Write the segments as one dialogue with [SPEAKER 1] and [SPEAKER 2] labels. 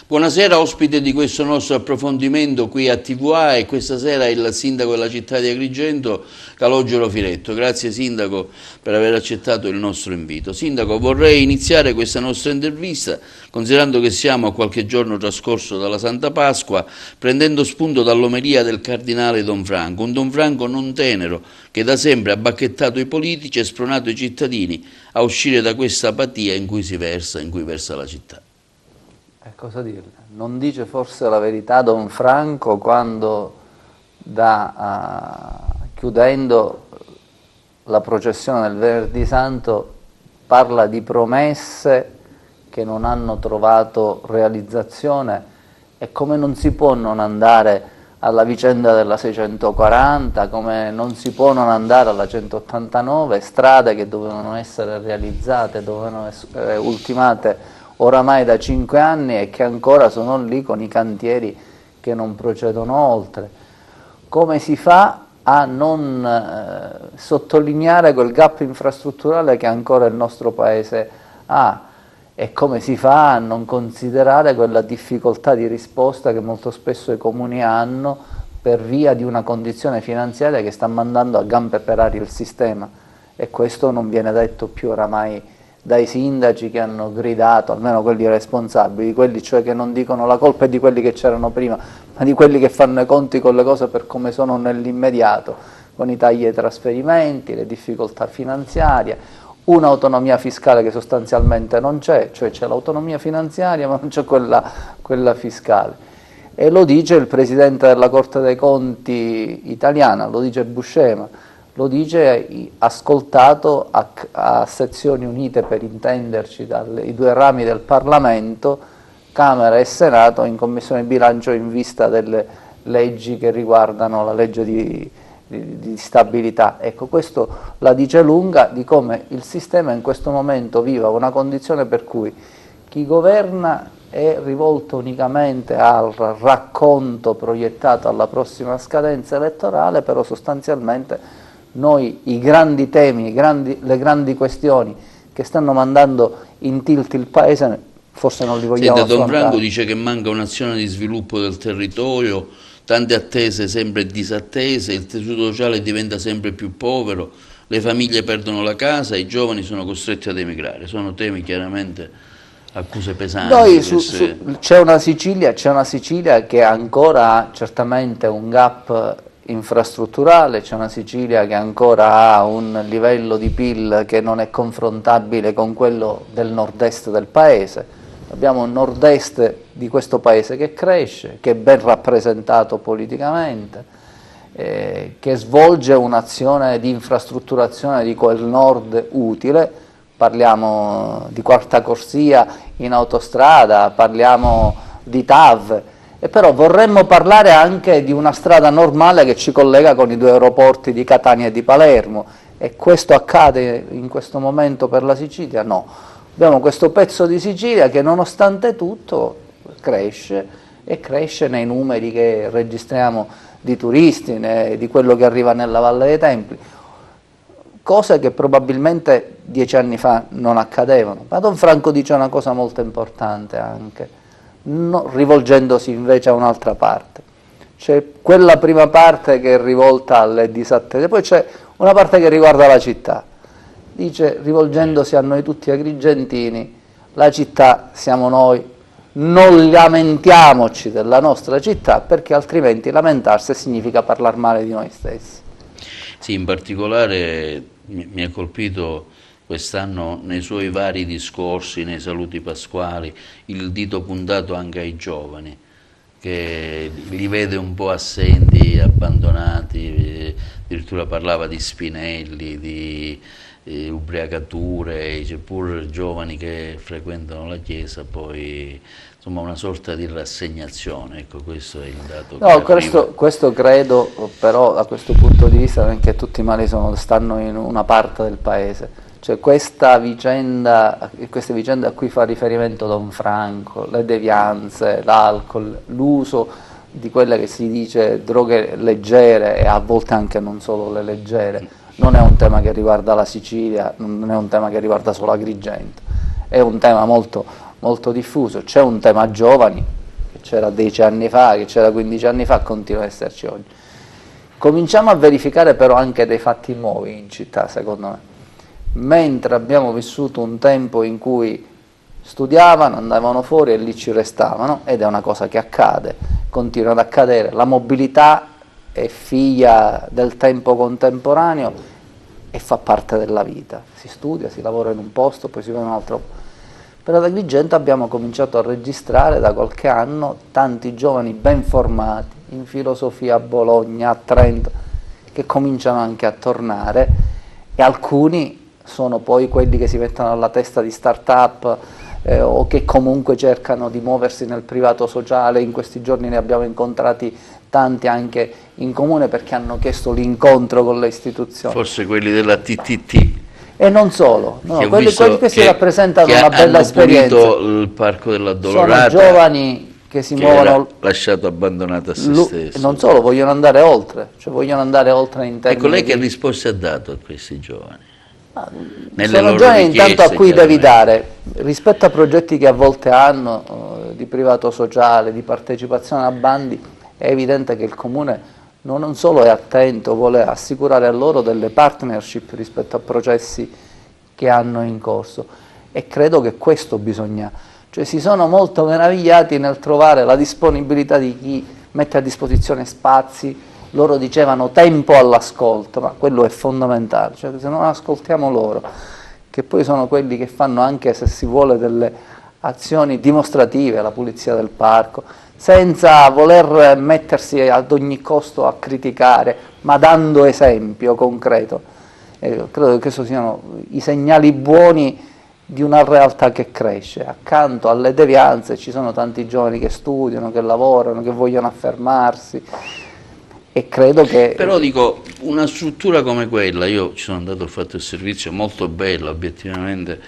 [SPEAKER 1] Buonasera, ospite di questo nostro approfondimento qui a TVA, e questa sera il sindaco della città di Agrigento, Calogero Firetto. Grazie sindaco per aver accettato il nostro invito. Sindaco, vorrei iniziare questa nostra intervista considerando che siamo a qualche giorno trascorso dalla Santa Pasqua, prendendo spunto dall'omelia del cardinale Don Franco, un Don Franco non tenero che da sempre ha bacchettato i politici e spronato i cittadini a uscire da questa apatia in cui versa la città.
[SPEAKER 2] Cosa dirle? Non dice forse la verità Don Franco quando chiudendo la processione del Venerdì Santo parla di promesse che non hanno trovato realizzazione, e come non si può non andare alla vicenda della 640, come non si può non andare alla 189, strade che dovevano essere realizzate, dovevano essere ultimate oramai da 5 anni e che ancora sono lì con i cantieri che non procedono oltre. Come si fa a non sottolineare quel gap infrastrutturale che ancora il nostro Paese ha, e come si fa a non considerare quella difficoltà di risposta che molto spesso i comuni hanno per via di una condizione finanziaria che sta mandando a gambe per aria il sistema, e questo non viene detto più oramai dai sindaci che hanno gridato, almeno quelli responsabili, quelli cioè che non dicono la colpa è di quelli che c'erano prima, ma di quelli che fanno i conti con le cose per come sono nell'immediato, con i tagli ai trasferimenti, le difficoltà finanziarie, un'autonomia fiscale che sostanzialmente non c'è, cioè c'è l'autonomia finanziaria ma non c'è quella fiscale. E lo dice il Presidente della Corte dei Conti italiana, lo dice Buscema, lo dice ascoltato a sezioni unite, per intenderci, dai due rami del Parlamento, Camera e Senato, in Commissione Bilancio, in vista delle leggi che riguardano la legge di stabilità. Ecco, questo la dice lunga di come il sistema in questo momento viva una condizione per cui chi governa è rivolto unicamente al racconto proiettato alla prossima scadenza elettorale, però sostanzialmente noi i grandi temi, le grandi questioni che stanno mandando in tilt il Paese, forse non li vogliamo affrontare.
[SPEAKER 1] Don Franco dice che manca un'azione di sviluppo del territorio, tante attese sempre disattese, il tessuto sociale diventa sempre più povero, le famiglie perdono la casa, i giovani sono costretti ad emigrare. Sono temi chiaramente accuse pesanti.
[SPEAKER 2] C'è una Sicilia che ancora ha certamente un gap infrastrutturale, c'è una Sicilia che ancora ha un livello di PIL che non è confrontabile con quello del nord-est del paese. Abbiamo un nord-est di questo paese che cresce, che è ben rappresentato politicamente, che svolge un'azione di infrastrutturazione di quel nord utile. Parliamo di quarta corsia in autostrada, parliamo di TAV, e però vorremmo parlare anche di una strada normale che ci collega con i due aeroporti di Catania e di Palermo, e questo accade in questo momento per la Sicilia? No. Abbiamo questo pezzo di Sicilia che nonostante tutto cresce, e cresce nei numeri che registriamo di turisti, di quello che arriva nella Valle dei Templi, cose che probabilmente 10 anni fa non accadevano. Ma Don Franco dice una cosa molto importante anche, rivolgendosi invece a un'altra parte. C'è quella prima parte che è rivolta alle disattese, poi c'è una parte che riguarda la città. Dice, rivolgendosi a noi tutti agrigentini, la città siamo noi, non lamentiamoci della nostra città, perché altrimenti lamentarsi significa parlare male di noi stessi.
[SPEAKER 1] Sì, in particolare mi ha colpito quest'anno nei suoi vari discorsi, nei saluti pasquali, il dito puntato anche ai giovani, che li vede un po' assenti, abbandonati, addirittura parlava di spinelli, di ubriacature, pur giovani che frequentano la chiesa, poi insomma una sorta di rassegnazione. Ecco, questo è il dato.
[SPEAKER 2] No, questo credo, però da questo punto di vista non è che tutti i mali stanno in una parte del paese. Cioè queste vicende a cui fa riferimento Don Franco, le devianze, l'alcol, l'uso di quelle che si dice droghe leggere, e a volte anche non solo le leggere, non è un tema che riguarda la Sicilia, non è un tema che riguarda solo Agrigento, è un tema molto, molto diffuso. C'è un tema giovani, che c'era 10 anni fa, che c'era 15 anni fa, continua ad esserci oggi. Cominciamo a verificare però anche dei fatti nuovi in città, secondo me. Mentre abbiamo vissuto un tempo in cui studiavano, andavano fuori e lì ci restavano, ed è una cosa che accade, continua ad accadere. La mobilità è figlia del tempo contemporaneo e fa parte della vita. Si studia, si lavora in un posto, poi si va in un altro. Per ad Agrigento abbiamo cominciato a registrare da qualche anno tanti giovani ben formati, in filosofia a Bologna, a Trento, che cominciano anche a tornare, e alcuni sono poi quelli che si mettono alla testa di start-up o che comunque cercano di muoversi nel privato sociale. In questi giorni ne abbiamo incontrati tanti anche in comune perché hanno chiesto l'incontro con le istituzioni.
[SPEAKER 1] Forse quelli della TTT.
[SPEAKER 2] E non solo, no, quelli che si rappresentano una bella esperienza.
[SPEAKER 1] Hanno pulito il Parco dell'Addolorata.
[SPEAKER 2] Sono giovani che si muovono,
[SPEAKER 1] lasciato abbandonato a se stesso.
[SPEAKER 2] Non solo, vogliono andare oltre, cioè vogliono andare oltre in termini.
[SPEAKER 1] Ecco, lei che risposte ha dato a questi giovani?
[SPEAKER 2] Sono giovani intanto a cui devi dare, rispetto a progetti che a volte hanno, di privato sociale, di partecipazione a bandi, è evidente che il Comune non solo è attento, vuole assicurare a loro delle partnership rispetto a processi che hanno in corso, e credo che questo bisogna, cioè si sono molto meravigliati nel trovare la disponibilità di chi mette a disposizione spazi. Loro dicevano tempo all'ascolto, ma quello è fondamentale, cioè se non ascoltiamo loro, che poi sono quelli che fanno anche, se si vuole, delle azioni dimostrative, la pulizia del parco, senza voler mettersi ad ogni costo a criticare, ma dando esempio concreto. Credo che questi siano i segnali buoni di una realtà che cresce. Accanto alle devianze ci sono tanti giovani che studiano, che lavorano, che vogliono affermarsi, e credo che...
[SPEAKER 1] Però dico, una struttura come quella, io ci sono andato, ho fatto il servizio, molto bella obiettivamente,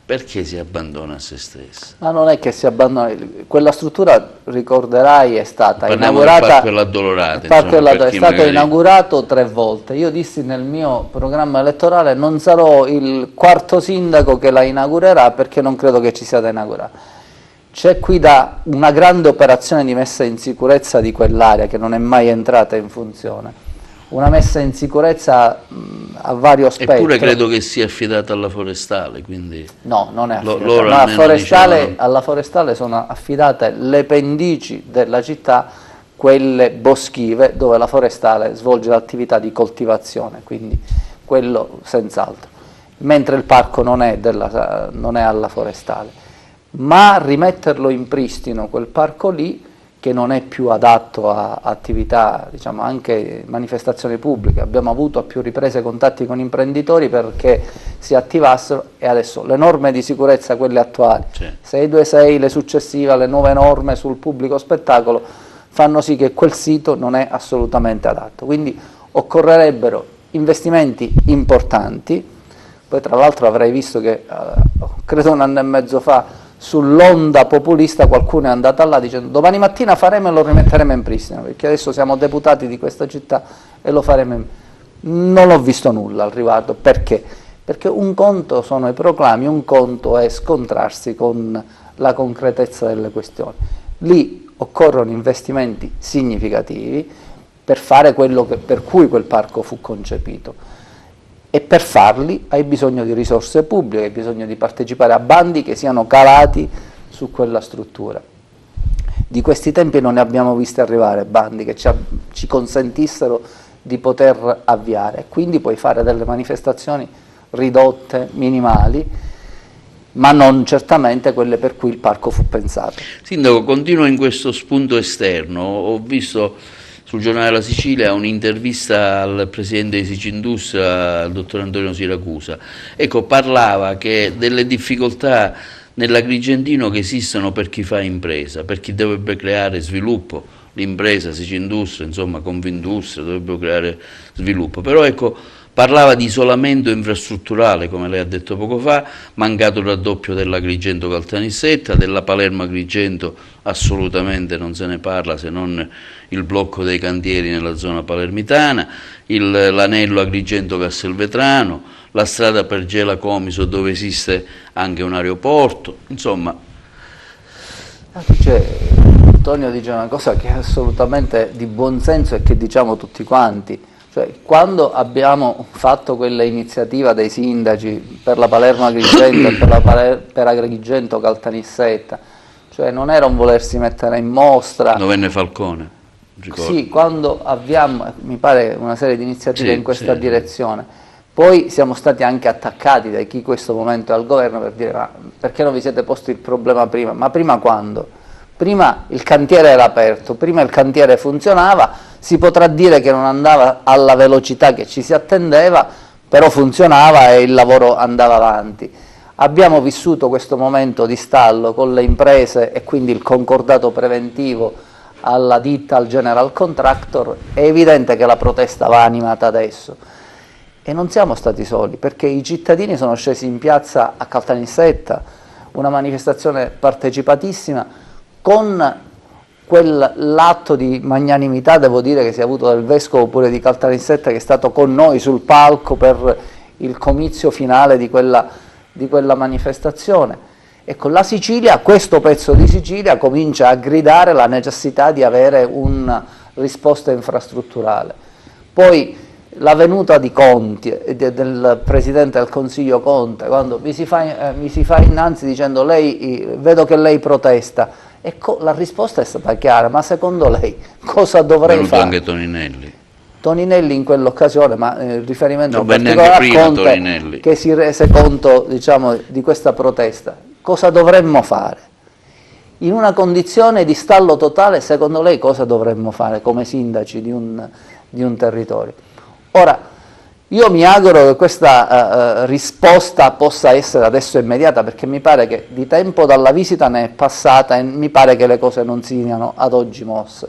[SPEAKER 1] perché si abbandona a se stessa?
[SPEAKER 2] Ma non è che si abbandona, quella struttura, ricorderai, è stata
[SPEAKER 1] inaugurata... Il Parco dell'Addolorata.
[SPEAKER 2] È stato inaugurato 3 volte. Io dissi nel mio programma elettorale: non sarò il quarto sindaco che la inaugurerà, perché non credo che ci sia da inaugurare. C'è qui da una grande operazione di messa in sicurezza di quell'area che non è mai entrata in funzione, una messa in sicurezza a vario spettro.
[SPEAKER 1] Eppure credo che sia affidata alla Forestale, quindi...
[SPEAKER 2] No, non è affidata. Alla Forestale sono affidate le pendici della città, quelle boschive, dove la Forestale svolge l'attività di coltivazione, quindi quello senz'altro, mentre il parco non è alla Forestale. Ma rimetterlo in pristino, quel parco lì, che non è più adatto a attività, diciamo, anche manifestazioni pubbliche. Abbiamo avuto a più riprese contatti con imprenditori perché si attivassero, e adesso le norme di sicurezza, quelle attuali, 626, le successive, le nuove norme sul pubblico spettacolo, fanno sì che quel sito non è assolutamente adatto. Quindi occorrerebbero investimenti importanti. Poi tra l'altro avrei visto che, credo 1 anno e mezzo fa, sull'onda populista qualcuno è andato là dicendo: domani mattina faremo e lo rimetteremo in pristino, perché adesso siamo deputati di questa città e lo faremo Non ho visto nulla al riguardo. Perché? Perché un conto sono i proclami, un conto è scontrarsi con la concretezza delle questioni. Lì occorrono investimenti significativi per fare quello per cui quel parco fu concepito. E per farli hai bisogno di risorse pubbliche, hai bisogno di partecipare a bandi che siano calati su quella struttura. Di questi tempi non ne abbiamo visti arrivare bandi che ci consentissero di poter avviare, quindi puoi fare delle manifestazioni ridotte, minimali, ma non certamente quelle per cui il parco fu pensato.
[SPEAKER 1] Sindaco, continuo in questo spunto esterno. Ho visto sul Giornale della Sicilia un'intervista al presidente di Sicindustria, al dottor Antonio Siracusa. Ecco, parlava che delle difficoltà nell'Agrigentino che esistono per chi fa impresa, per chi dovrebbe creare sviluppo, l'impresa, Sicindustria, insomma Confindustria, dovrebbero creare sviluppo. Però ecco, parlava di isolamento infrastrutturale, come lei ha detto poco fa, mancato il raddoppio dell'Agrigento-Caltanissetta, della Palermo-Agrigento assolutamente non se ne parla, se non il blocco dei cantieri nella zona palermitana, l'anello Agrigento-Castelvetrano, la strada per Gela-Comiso dove esiste anche un aeroporto, insomma.
[SPEAKER 2] Antonio dice una cosa che è assolutamente di buonsenso e che diciamo tutti quanti. Cioè, quando abbiamo fatto quella iniziativa dei sindaci per la Palermo Agrigento e per Agrigento Caltanissetta, cioè non era un volersi mettere in mostra.
[SPEAKER 1] Dove venne Falcone, ricordo.
[SPEAKER 2] Sì, quando avviamo, mi pare, una serie di iniziative in questa direzione. Poi siamo stati anche attaccati da chi in questo momento è al governo per dire: ma perché non vi siete posti il problema prima? Ma prima quando? Prima il cantiere era aperto, prima il cantiere funzionava, si potrà dire che non andava alla velocità che ci si attendeva, però funzionava e il lavoro andava avanti. Abbiamo vissuto questo momento di stallo con le imprese e quindi il concordato preventivo alla ditta, al general contractor. È evidente che la protesta va animata adesso. E non siamo stati soli, perché i cittadini sono scesi in piazza a Caltanissetta, una manifestazione partecipatissima, con quell'atto di magnanimità, devo dire, che si è avuto dal Vescovo pure di Caltanissetta, che è stato con noi sul palco per il comizio finale di quella manifestazione. Ecco, la Sicilia, questo pezzo di Sicilia, comincia a gridare la necessità di avere una risposta infrastrutturale. Poi la venuta di Conte, del Presidente del Consiglio Conte, quando mi si fa innanzi dicendo: vedo che lei protesta. Ecco, la risposta è stata chiara: ma secondo lei cosa dovrei fare?
[SPEAKER 1] Anche Toninelli.
[SPEAKER 2] Toninelli in quell'occasione, ma il riferimento
[SPEAKER 1] no,
[SPEAKER 2] particolare a Conte, che si rese conto, diciamo, di questa protesta. Cosa dovremmo fare? In una condizione di stallo totale, secondo lei cosa dovremmo fare come sindaci di un territorio? Ora, io mi auguro che questa risposta possa essere adesso immediata, perché mi pare che di tempo dalla visita ne è passata e mi pare che le cose non siano ad oggi mosse.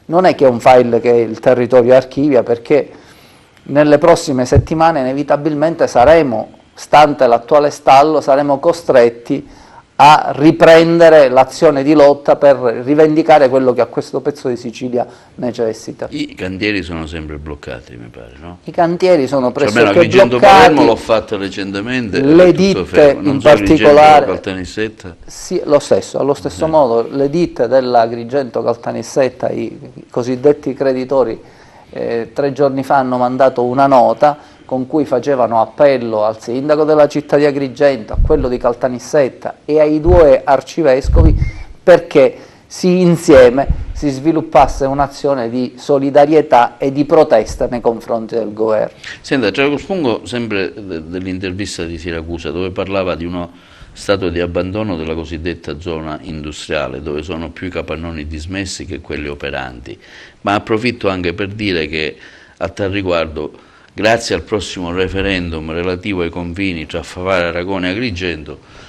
[SPEAKER 2] Non è che è un file che il territorio archivia, perché nelle prossime settimane inevitabilmente saremo, stante l'attuale stallo, saremo costretti a riprendere l'azione di lotta per rivendicare quello che a questo pezzo di Sicilia necessita.
[SPEAKER 1] I cantieri sono sempre bloccati, mi pare, no?
[SPEAKER 2] I cantieri sono pressoché bloccati.
[SPEAKER 1] Agrigento Palermo l'ho fatto recentemente.
[SPEAKER 2] Le ditte in particolare,
[SPEAKER 1] Caltanissetta.
[SPEAKER 2] Sì, allo stesso modo, le ditte dell'Agrigento Caltanissetta, i cosiddetti creditori, 3 giorni fa hanno mandato una nota con cui facevano appello al sindaco della città di Agrigento, a quello di Caltanissetta e ai 2 arcivescovi, perché insieme si sviluppasse un'azione di solidarietà e di protesta nei confronti del governo.
[SPEAKER 1] Senta, traspongo sempre dell'intervista di Siracusa, dove parlava di uno stato di abbandono della cosiddetta zona industriale, dove sono più i capannoni dismessi che quelli operanti, ma approfitto anche per dire che a tal riguardo, grazie al prossimo referendum relativo ai confini tra Favara, Aragona e Agrigento,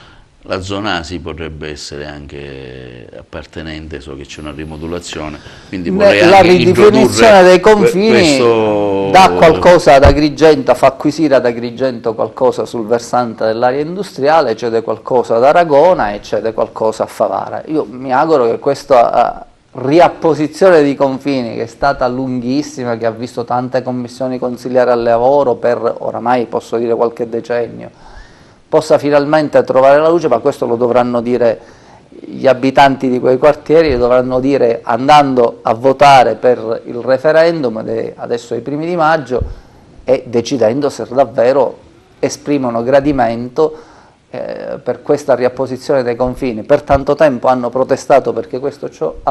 [SPEAKER 1] la zona ASI potrebbe essere anche appartenente, so che c'è una rimodulazione, quindi vorrei
[SPEAKER 2] la
[SPEAKER 1] anche
[SPEAKER 2] ridefinizione dei confini dà qualcosa ad Agrigento, fa acquisire ad Agrigento qualcosa sul versante dell'area industriale, cede qualcosa ad Aragona e cede qualcosa a Favara. Io mi auguro che questa riapposizione di confini, che è stata lunghissima, che ha visto tante commissioni consigliari al lavoro per oramai, posso dire, qualche decennio, possa finalmente trovare la luce, ma questo lo dovranno dire gli abitanti di quei quartieri, lo dovranno dire andando a votare per il referendum, adesso ai primi di maggio, e decidendo se davvero esprimono gradimento per questa riapposizione dei confini. Per tanto tempo hanno protestato perché questo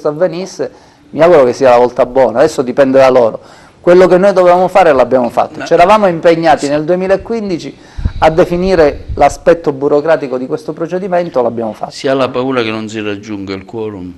[SPEAKER 2] avvenisse, mi auguro che sia la volta buona, adesso dipende da loro. Quello che noi dovevamo fare l'abbiamo fatto, ci eravamo impegnati nel 2015 a definire l'aspetto burocratico di questo procedimento, l'abbiamo fatto.
[SPEAKER 1] Si ha la paura che non si raggiunga il quorum?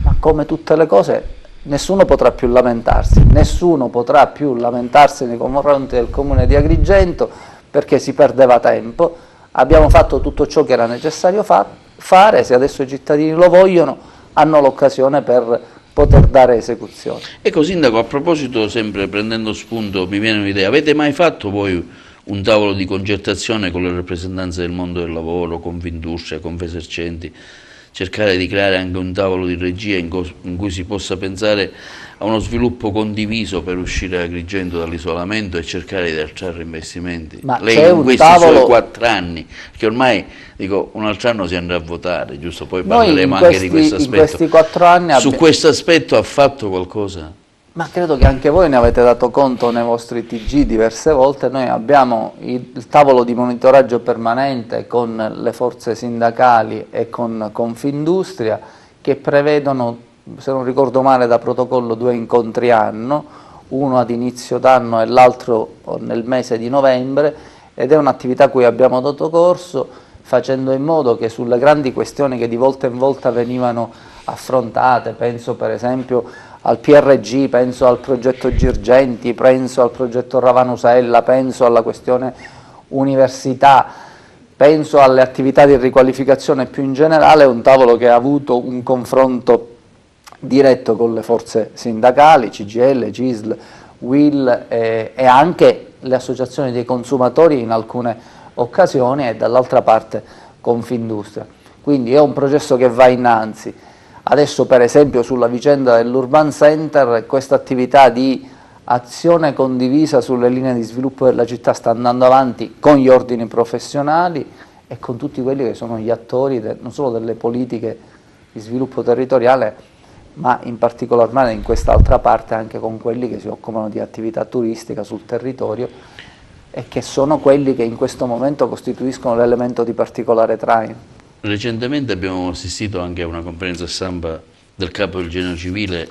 [SPEAKER 2] Ma come tutte le cose, nessuno potrà più lamentarsi nei confronti del Comune di Agrigento, perché si perdeva tempo. Abbiamo fatto tutto ciò che era necessario fare, se adesso i cittadini lo vogliono, hanno l'occasione per poter dare esecuzione.
[SPEAKER 1] Ecco, Sindaco, a proposito, sempre prendendo spunto, mi viene un'idea: avete mai fatto voi un tavolo di concertazione con le rappresentanze del mondo del lavoro, Confindustria, Confesercenti, cercare di creare anche un tavolo di regia in cui si possa pensare a uno sviluppo condiviso per uscire da Agrigento dall'isolamento e cercare di attrarre investimenti.
[SPEAKER 2] Ma
[SPEAKER 1] lei in questi suoi 4 anni, che ormai dico un altro anno si andrà a votare, giusto? Poi parleremo anche di questo aspetto.
[SPEAKER 2] In questi 4 anni
[SPEAKER 1] su questo aspetto ha fatto qualcosa?
[SPEAKER 2] Ma credo che anche voi ne avete dato conto nei vostri TG diverse volte. Noi abbiamo il tavolo di monitoraggio permanente con le forze sindacali e con Confindustria che prevedono, se non ricordo male, da protocollo 2 incontri anno, uno ad inizio d'anno e l'altro nel mese di novembre, ed è un'attività a cui abbiamo dato corso facendo in modo che sulle grandi questioni che di volta in volta venivano affrontate, penso per esempio al PRG, penso al progetto Girgenti, penso al progetto Ravanusella, penso alla questione università, penso alle attività di riqualificazione più in generale, un tavolo che ha avuto un confronto diretto con le forze sindacali, CGIL, CISL, UIL e anche le associazioni dei consumatori in alcune occasioni e dall'altra parte Confindustria. Quindi è un processo che va innanzi. Adesso per esempio sulla vicenda dell'Urban Center questa attività di azione condivisa sulle linee di sviluppo della città sta andando avanti con gli ordini professionali e con tutti quelli che sono gli attori non solo delle politiche di sviluppo territoriale, ma in particolar modo in quest'altra parte anche con quelli che si occupano di attività turistica sul territorio e che sono quelli che in questo momento costituiscono l'elemento di particolare traino.
[SPEAKER 1] Recentemente abbiamo assistito anche a una conferenza stampa del capo del Genio Civile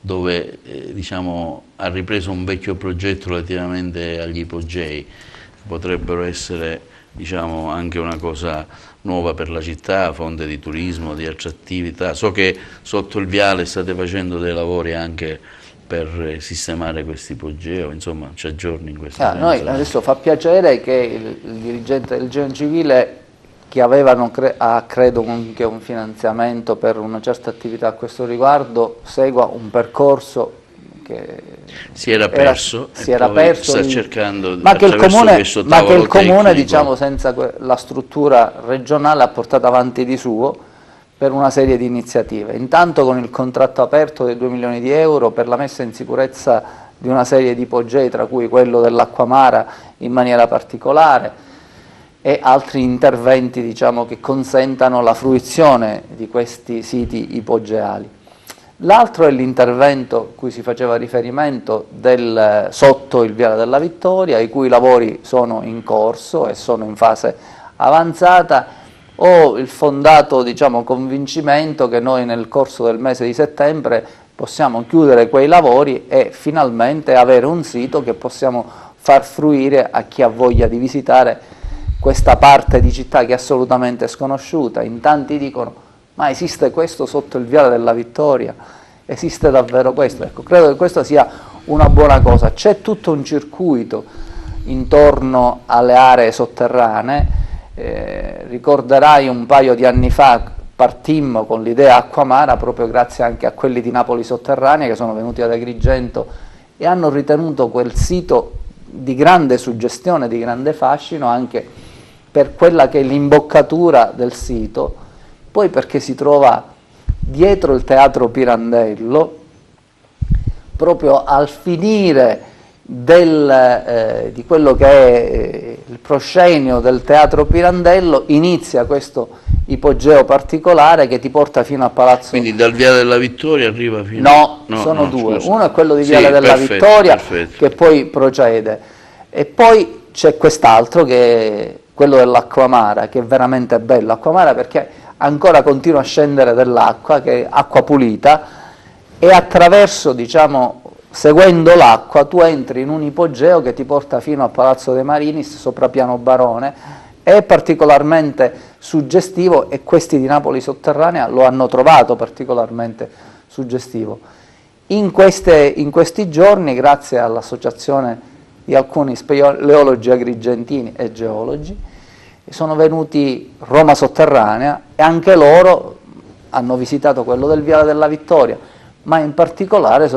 [SPEAKER 1] dove diciamo, ha ripreso un vecchio progetto relativamente agli ipogei, che potrebbero essere diciamo, anche una cosa nuova per la città, fonte di turismo, di attrattività. So che sotto il viale state facendo dei lavori anche per sistemare questi ipogei, insomma ci aggiorni in questo senso.
[SPEAKER 2] Noi adesso fa piacere che il dirigente del Genio Civile, che avevano credo anche un finanziamento per una certa attività a questo riguardo, segua un percorso che
[SPEAKER 1] si era perso, sta cercando
[SPEAKER 2] ma che il comune
[SPEAKER 1] tecnico,
[SPEAKER 2] diciamo, senza la struttura regionale ha portato avanti di suo per una serie di iniziative. Intanto con il contratto aperto dei 2 milioni di euro per la messa in sicurezza di una serie di ipogei, tra cui quello dell'Acquamara in maniera particolare, e altri interventi diciamo, che consentano la fruizione di questi siti ipogeali. L'altro è l'intervento a cui si faceva riferimento sotto il Viale della Vittoria, i cui lavori sono in corso e sono in fase avanzata. Ho il fondato diciamo, convincimento che noi nel corso del mese di settembre possiamo chiudere quei lavori e finalmente avere un sito che possiamo far fruire a chi ha voglia di visitare questa parte di città che è assolutamente sconosciuta. In tanti dicono, ma esiste questo sotto il Viale della Vittoria? Esiste davvero questo? Ecco, credo che questa sia una buona cosa. C'è tutto un circuito intorno alle aree sotterranee. Ricorderai un paio di anni fa partimmo con l'idea Acquamara proprio grazie anche a quelli di Napoli Sotterranea che sono venuti ad Agrigento e hanno ritenuto quel sito di grande suggestione, di grande fascino anche per quella che è l'imboccatura del sito, poi perché si trova dietro il Teatro Pirandello, proprio al finire di quello che è il proscenio del Teatro Pirandello, inizia questo ipogeo particolare che ti porta fino a Palazzo.
[SPEAKER 1] Quindi dal Viale della Vittoria arriva fino
[SPEAKER 2] sono due.
[SPEAKER 1] Scusa.
[SPEAKER 2] Uno è quello di Viale della Vittoria, che poi procede, e poi c'è quest'altro che è quello dell'Acquamara, che è veramente bello. Acquamara perché ancora continua a scendere dell'acqua, che è acqua pulita, e attraverso, diciamo, seguendo l'acqua, tu entri in un ipogeo che ti porta fino a Palazzo De Marinis, sopra Piano Barone. È particolarmente suggestivo e questi di Napoli Sotterranea lo hanno trovato particolarmente suggestivo. In questi giorni, grazie all'associazione di alcuni speleologi agrigentini e geologi, sono venuti Roma Sotterranea e anche loro hanno visitato quello del Viale della Vittoria, ma in particolare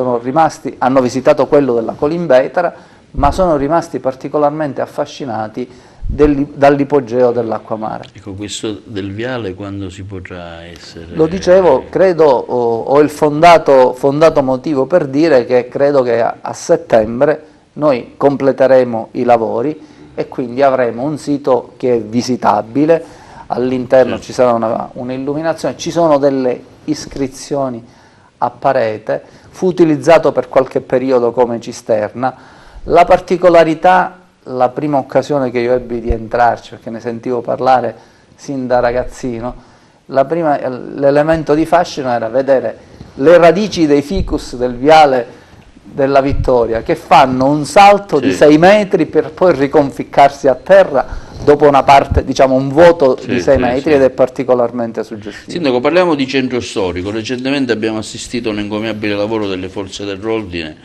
[SPEAKER 2] hanno visitato quello della Colimbetra, ma sono rimasti particolarmente affascinati dall'ipogeo dell'Acquamare.
[SPEAKER 1] Ecco, questo del viale quando si potrà essere?
[SPEAKER 2] Lo dicevo, credo, ho il fondato motivo per dire che credo che a settembre noi completeremo i lavori e quindi avremo un sito che è visitabile, all'interno
[SPEAKER 1] Sì.
[SPEAKER 2] ci sarà un'illuminazione, ci sono delle iscrizioni a parete, fu utilizzato per qualche periodo come cisterna. La particolarità, la prima occasione che io ebbi di entrarci, perché ne sentivo parlare sin da ragazzino, l'elemento di fascino era vedere le radici dei ficus del viale della Vittoria che fanno un salto di 6 metri per poi riconficcarsi a terra dopo una parte, diciamo un vuoto di 6 metri ed è particolarmente suggestivo.
[SPEAKER 1] Sindaco, parliamo di centro storico. Recentemente abbiamo assistito a un encomiabile lavoro delle forze dell'ordine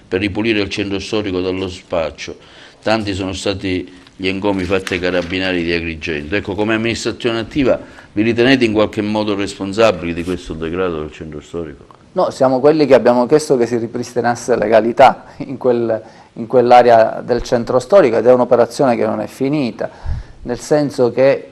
[SPEAKER 1] per ripulire il centro storico dallo spaccio. Tanti sono stati gli encomi fatti ai carabinieri di Agrigento. Ecco, come amministrazione attiva vi ritenete in qualche modo responsabili di questo degrado del centro storico?
[SPEAKER 2] No, siamo quelli che abbiamo chiesto che si ripristinasse legalità in quell'area del centro storico ed è un'operazione che non è finita, nel senso che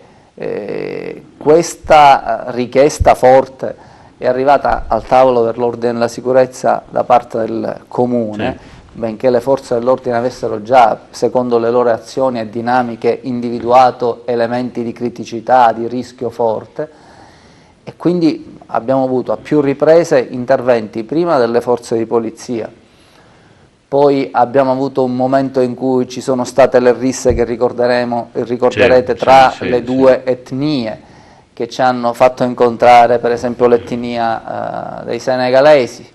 [SPEAKER 2] questa richiesta forte è arrivata al tavolo dell'ordine e della sicurezza da parte del Comune, sì, benché le forze dell'ordine avessero già, secondo le loro azioni e dinamiche, individuato elementi di criticità, di rischio forte, e quindi abbiamo avuto a più riprese interventi prima delle forze di polizia, poi abbiamo avuto un momento in cui ci sono state le risse che ricorderete tra le due etnie che ci hanno fatto incontrare, per esempio l'etnia dei senegalesi.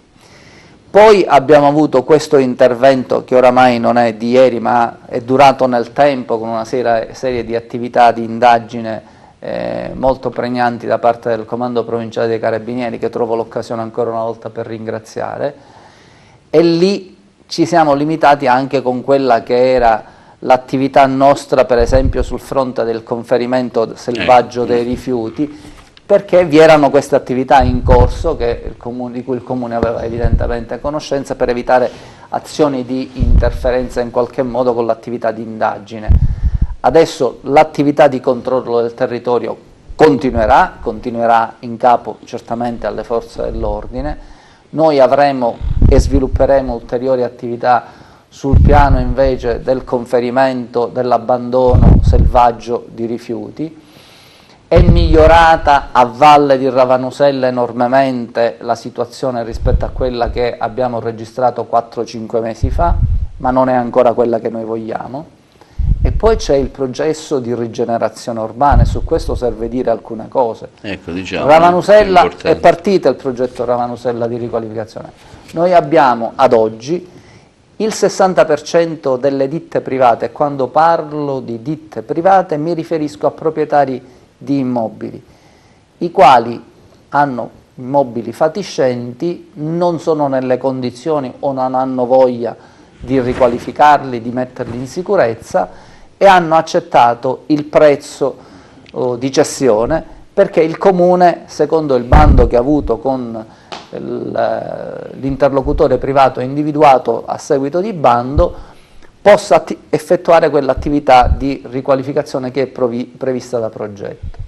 [SPEAKER 2] Poi abbiamo avuto questo intervento che oramai non è di ieri ma è durato nel tempo con una serie di attività di indagine molto pregnanti da parte del Comando Provinciale dei Carabinieri, che trovo l'occasione ancora una volta per ringraziare, e lì ci siamo limitati anche con quella che era l'attività nostra, per esempio sul fronte del conferimento selvaggio dei rifiuti, perché vi erano queste attività in corso di cui il Comune aveva evidentemente conoscenza, per evitare azioni di interferenza in qualche modo con l'attività di indagine. Adesso l'attività di controllo del territorio continuerà in capo certamente alle forze dell'ordine. Noi avremo e svilupperemo ulteriori attività sul piano invece del conferimento, dell'abbandono selvaggio di rifiuti. È migliorata a valle di Ravanusella enormemente la situazione rispetto a quella che abbiamo registrato 4-5 mesi fa, ma non è ancora quella che noi vogliamo. E poi c'è il processo di rigenerazione urbana e su questo serve dire alcune cose.
[SPEAKER 1] Ecco, diciamo,
[SPEAKER 2] Ravanusella è partito il progetto Ravanusella di riqualificazione. Noi abbiamo ad oggi il 60% delle ditte private, e quando parlo di ditte private mi riferisco a proprietari di immobili, i quali hanno immobili fatiscenti, non sono nelle condizioni o non hanno voglia di riqualificarli, di metterli in sicurezza, e hanno accettato il prezzo di cessione perché il Comune, secondo il bando che ha avuto con l'interlocutore privato individuato a seguito di bando, possa effettuare quell'attività di riqualificazione che è prevista da progetto.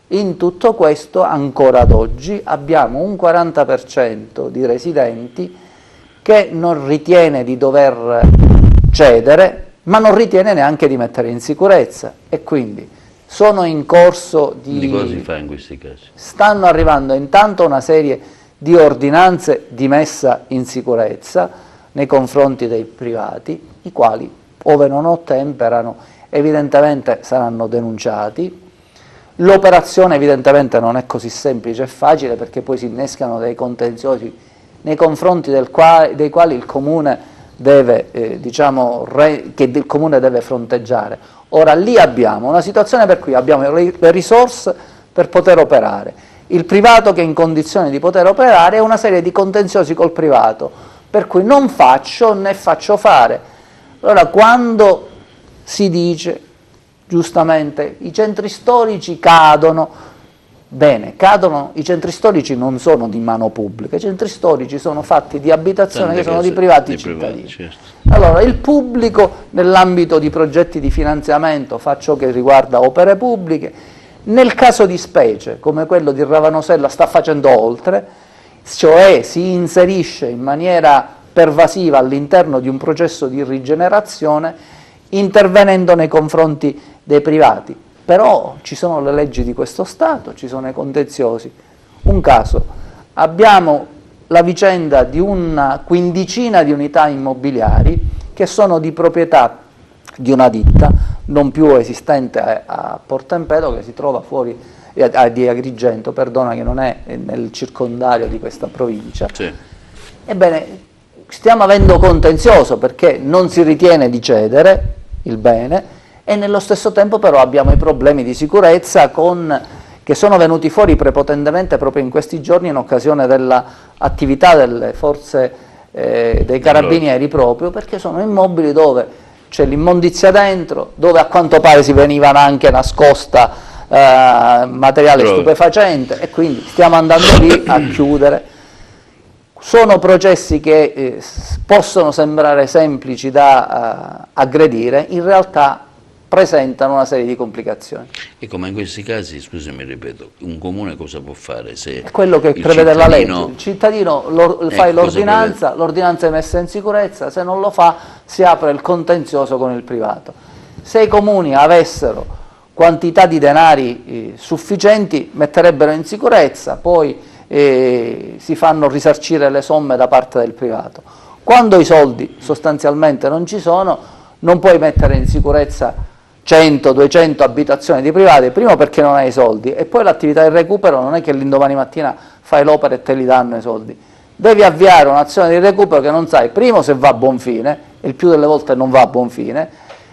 [SPEAKER 2] In tutto questo, ancora ad oggi, abbiamo un 40% di residenti che non ritiene di dover cedere, ma non ritiene neanche di mettere in sicurezza, e quindi sono in corso
[SPEAKER 1] di cosa si fa in questi casi?
[SPEAKER 2] Stanno arrivando intanto una serie di ordinanze di messa in sicurezza nei confronti dei privati, i quali, ove non ottemperano, evidentemente saranno denunciati. L'operazione evidentemente non è così semplice e facile, perché poi si innescano dei contenziosi nei confronti dei quali il Comune deve, che il Comune deve fronteggiare. Ora lì abbiamo una situazione per cui abbiamo le risorse per poter operare, il privato che è in condizione di poter operare e una serie di contenziosi col privato, per cui non faccio né faccio fare. Allora, quando si dice giustamente i centri storici cadono, Bene, cadono, i centri storici non sono di mano pubblica, i centri storici sono fatti di abitazione che sono di privati cittadini.
[SPEAKER 1] Certo.
[SPEAKER 2] Allora, il pubblico nell'ambito di progetti di finanziamento fa ciò che riguarda opere pubbliche, nel caso di specie, come quello di Ravanosella, sta facendo oltre, cioè si inserisce in maniera pervasiva all'interno di un processo di rigenerazione, intervenendo nei confronti dei privati. Però ci sono le leggi di questo Stato, ci sono i contenziosi. Un caso, abbiamo la vicenda di una quindicina di unità immobiliari che sono di proprietà di una ditta non più esistente a Porto Empedocle, che si trova fuori di Agrigento, perdona, che non è nel circondario di questa provincia.
[SPEAKER 1] Sì.
[SPEAKER 2] Ebbene, stiamo avendo contenzioso perché non si ritiene di cedere il bene, e nello stesso tempo però abbiamo i problemi di sicurezza che sono venuti fuori prepotentemente proprio in questi giorni in occasione dell'attività delle forze dei carabinieri, proprio perché sono immobili dove c'è l'immondizia dentro, dove a quanto pare si venivano anche nascosta materiale stupefacente, e quindi stiamo andando lì a chiudere. Sono processi che possono sembrare semplici da aggredire, in realtà presentano una serie di complicazioni.
[SPEAKER 1] E come in questi casi, scusami, ripeto, un comune cosa può fare? Se
[SPEAKER 2] è quello che prevede la legge. Il cittadino fa l'ordinanza, l'ordinanza è messa in sicurezza, se non lo fa si apre il contenzioso con il privato. Se i comuni avessero quantità di denari sufficienti, metterebbero in sicurezza, poi si fanno risarcire le somme da parte del privato. Quando i soldi sostanzialmente non ci sono, non puoi mettere in sicurezza 100, 200 abitazioni di privati, primo perché non hai i soldi, e poi l'attività di recupero non è che l'indomani mattina fai l'opera e te li danno i soldi. Devi avviare un'azione di recupero che non sai, primo, se va a buon fine, e il più delle volte non va a buon fine,